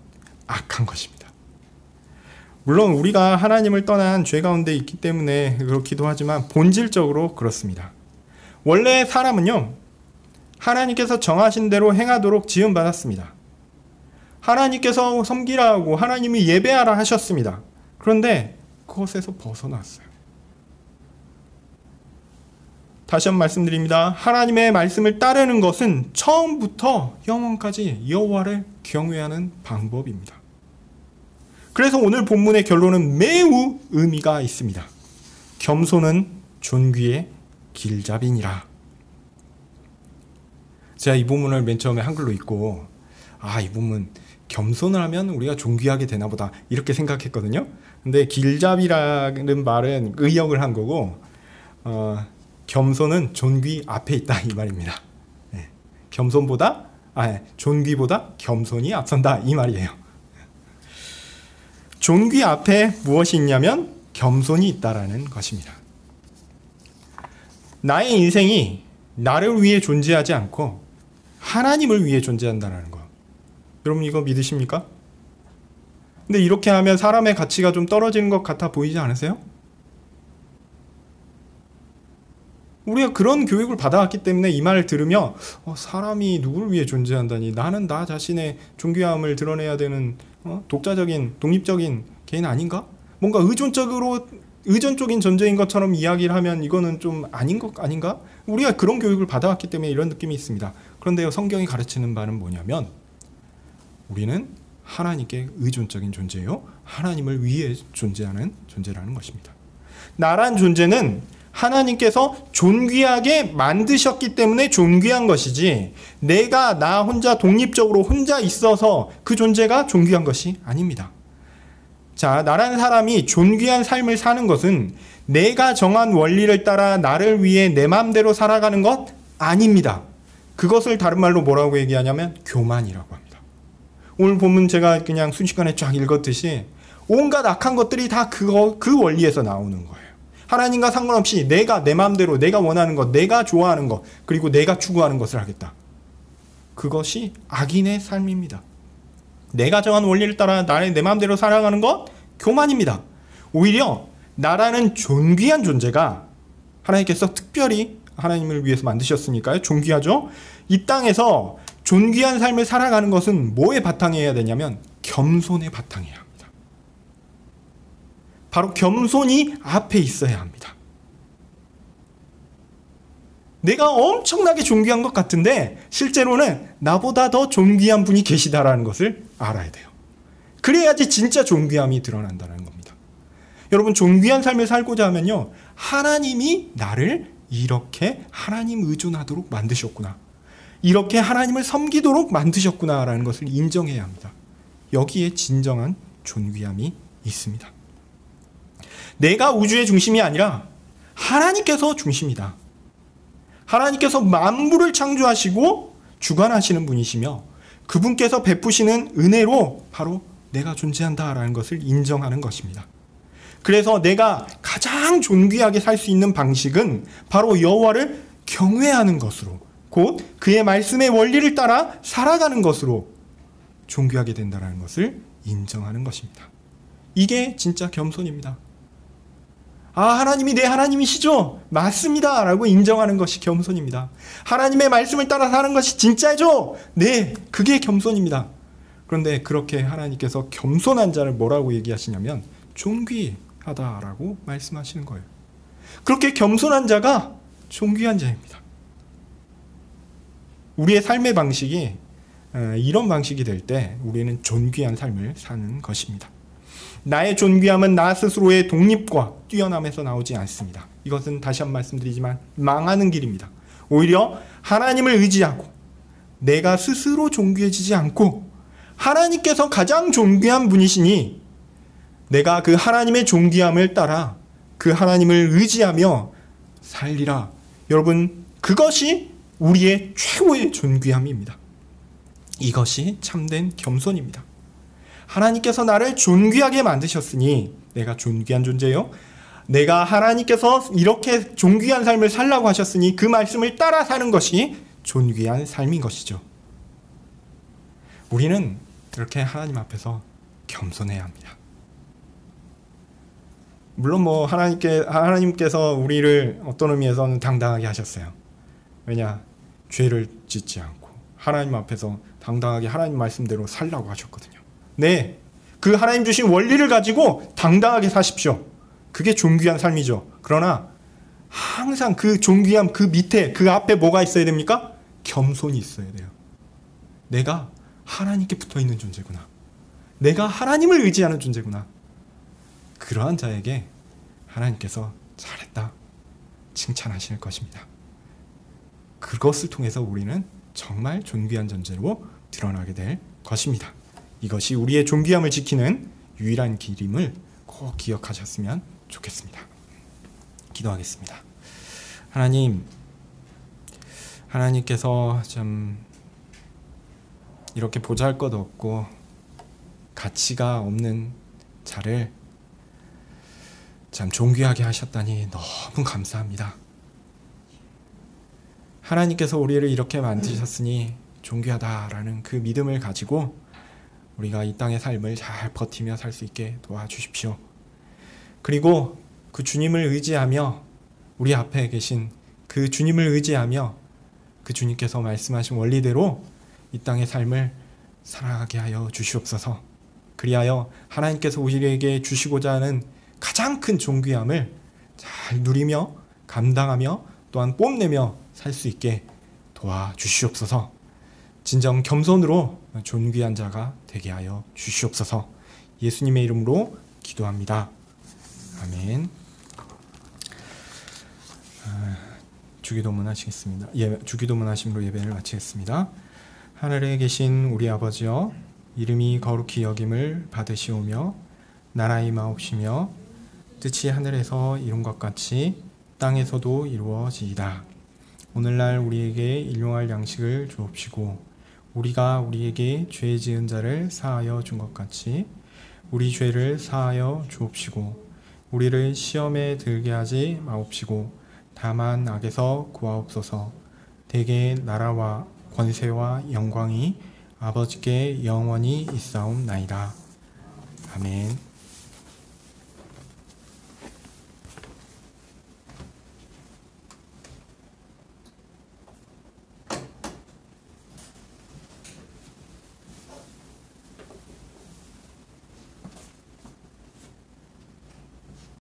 악한 것입니다. 물론 우리가 하나님을 떠난 죄 가운데 있기 때문에 그렇기도 하지만 본질적으로 그렇습니다. 원래 사람은요, 하나님께서 정하신 대로 행하도록 지음받았습니다. 하나님께서 섬기라 하고 하나님이 예배하라 하셨습니다. 그런데 그것에서 벗어났어요. 다시 한번 말씀드립니다. 하나님의 말씀을 따르는 것은 처음부터 영원까지 여호와를 경외하는 방법입니다. 그래서 오늘 본문의 결론은 매우 의미가 있습니다. 겸손은 존귀의 길잡이니라. 제가 이 본문을 맨 처음에 한글로 읽고 이 본문 겸손을 하면 우리가 존귀하게 되나 보다 이렇게 생각했거든요. 근데 길잡이라는 말은 의역을 한 거고 겸손은 존귀 앞에 있다 이 말입니다. 네. 존귀보다 겸손이 앞선다 이 말이에요. 존귀 앞에 무엇이 있냐면 겸손이 있다라는 것입니다. 나의 인생이 나를 위해 존재하지 않고 하나님을 위해 존재한다는 거. 여러분 이거 믿으십니까? 근데 이렇게 하면 사람의 가치가 좀 떨어지는 것 같아 보이지 않으세요? 우리가 그런 교육을 받아왔기 때문에 이 말을 들으며 사람이 누구를 위해 존재한다니, 나는 나 자신의 존귀함을 드러내야 되는 독자적인 독립적인 개인 아닌가? 뭔가 의존적인 존재인 것처럼 이야기를 하면 이거는 좀 아닌 것 아닌가? 우리가 그런 교육을 받아왔기 때문에 이런 느낌이 있습니다. 그런데요, 성경이 가르치는 바는 뭐냐면 우리는 하나님께 의존적인 존재요, 하나님을 위해 존재하는 존재라는 것입니다. 나란 존재는 하나님께서 존귀하게 만드셨기 때문에 존귀한 것이지, 내가 나 혼자 독립적으로 혼자 있어서 그 존재가 존귀한 것이 아닙니다. 자, 나라는 사람이 존귀한 삶을 사는 것은 내가 정한 원리를 따라 나를 위해 내 마음대로 살아가는 것 아닙니다. 그것을 다른 말로 뭐라고 얘기하냐면 교만이라고 합니다. 오늘 본문 제가 그냥 순식간에 쫙 읽었듯이 온갖 악한 것들이 다 그 원리에서 나오는 거예요. 하나님과 상관없이 내가 내 마음대로 내가 원하는 것, 내가 좋아하는 것, 그리고 내가 추구하는 것을 하겠다. 그것이 악인의 삶입니다. 내가 정한 원리를 따라 내 마음대로 살아가는 것 교만입니다. 오히려 나라는 존귀한 존재가 하나님께서 특별히 하나님을 위해서 만드셨으니까요. 존귀하죠. 이 땅에서 존귀한 삶을 살아가는 것은 뭐에 바탕해야 되냐면 겸손에 바탕해야 합니다. 바로 겸손이 앞에 있어야 합니다. 내가 엄청나게 존귀한 것 같은데 실제로는 나보다 더 존귀한 분이 계시다라는 것을 알아야 돼요. 그래야지 진짜 존귀함이 드러난다는 겁니다. 여러분, 존귀한 삶을 살고자 하면요, 하나님이 나를 이렇게 하나님 의존하도록 만드셨구나, 이렇게 하나님을 섬기도록 만드셨구나라는 것을 인정해야 합니다. 여기에 진정한 존귀함이 있습니다. 내가 우주의 중심이 아니라 하나님께서 중심이다. 하나님께서 만물을 창조하시고 주관하시는 분이시며 그분께서 베푸시는 은혜로 바로 내가 존재한다라는 것을 인정하는 것입니다. 그래서 내가 가장 존귀하게 살 수 있는 방식은 바로 여호와를 경외하는 것으로, 곧 그의 말씀의 원리를 따라 살아가는 것으로 존귀하게 된다는 것을 인정하는 것입니다. 이게 진짜 겸손입니다. 하나님이 내 하나님이시죠? 맞습니다 라고 인정하는 것이 겸손입니다. 하나님의 말씀을 따라 사는 것이 진짜죠? 네, 그게 겸손입니다. 그런데 그렇게 하나님께서 겸손한 자를 뭐라고 얘기하시냐면 존귀하다라고 말씀하시는 거예요. 그렇게 겸손한 자가 존귀한 자입니다. 우리의 삶의 방식이 이런 방식이 될 때 우리는 존귀한 삶을 사는 것입니다. 나의 존귀함은 나 스스로의 독립과 뛰어남에서 나오지 않습니다. 이것은 다시 한번 말씀드리지만 망하는 길입니다. 오히려 하나님을 의지하고 내가 스스로 존귀해지지 않고 하나님께서 가장 존귀한 분이시니 내가 그 하나님의 존귀함을 따라 그 하나님을 의지하며 살리라. 여러분, 그것이 우리의 최고의 존귀함입니다. 이것이 참된 겸손입니다. 하나님께서 나를 존귀하게 만드셨으니 내가 존귀한 존재요, 내가 하나님께서 이렇게 존귀한 삶을 살라고 하셨으니 그 말씀을 따라 사는 것이 존귀한 삶인 것이죠. 우리는 이렇게 하나님 앞에서 겸손해야 합니다. 물론 하나님께서 우리를 어떤 의미에서는 당당하게 하셨어요. 왜냐? 죄를 짓지 않고 하나님 앞에서 당당하게 하나님 말씀대로 살라고 하셨거든요. 네, 그 하나님 주신 원리를 가지고 당당하게 사십시오. 그게 존귀한 삶이죠. 그러나 항상 그 존귀함 그 밑에 그 앞에 뭐가 있어야 됩니까? 겸손이 있어야 돼요. 내가 하나님께 붙어있는 존재구나. 내가 하나님을 의지하는 존재구나. 그러한 자에게 하나님께서 잘했다 칭찬하실 것입니다. 그것을 통해서 우리는 정말 존귀한 존재로 드러나게 될 것입니다. 이것이 우리의 존귀함을 지키는 유일한 길임을 꼭 기억하셨으면 좋겠습니다. 기도하겠습니다. 하나님께서 좀 이렇게 보잘것없고 가치가 없는 자를 참 존귀하게 하셨다니 너무 감사합니다. 하나님께서 우리를 이렇게 만드셨으니 존귀하다라는 그 믿음을 가지고 우리가 이 땅의 삶을 잘 버티며 살 수 있게 도와주십시오. 그리고 그 주님을 의지하며 우리 앞에 계신 그 주님을 의지하며 그 주님께서 말씀하신 원리대로 이 땅의 삶을 살아가게 하여 주시옵소서. 그리하여 하나님께서 우리에게 주시고자 하는 가장 큰 존귀함을 잘 누리며 감당하며 또한 뽐내며 살 수 있게 도와주시옵소서. 진정 겸손으로 존귀한 자가 되게 하여 주시옵소서. 예수님의 이름으로 기도합니다. 아멘. 주기도문 하시겠습니다. 주기도문 하심으로 예배를 마치겠습니다. 하늘에 계신 우리 아버지여, 이름이 거룩히 여김을 받으시오며 나라의 마옵시며 뜻이 하늘에서 이룬 것 같이 땅에서도 이루어지이다. 오늘날 우리에게 일용할 양식을 주옵시고 우리가 우리에게 죄 지은 자를 사하여 준 것 같이 우리 죄를 사하여 주옵시고 우리를 시험에 들게 하지 마옵시고 다만 악에서 구하옵소서. 대개 나라와 권세와 영광이 아버지께 영원히 있사옵나이다. 아멘.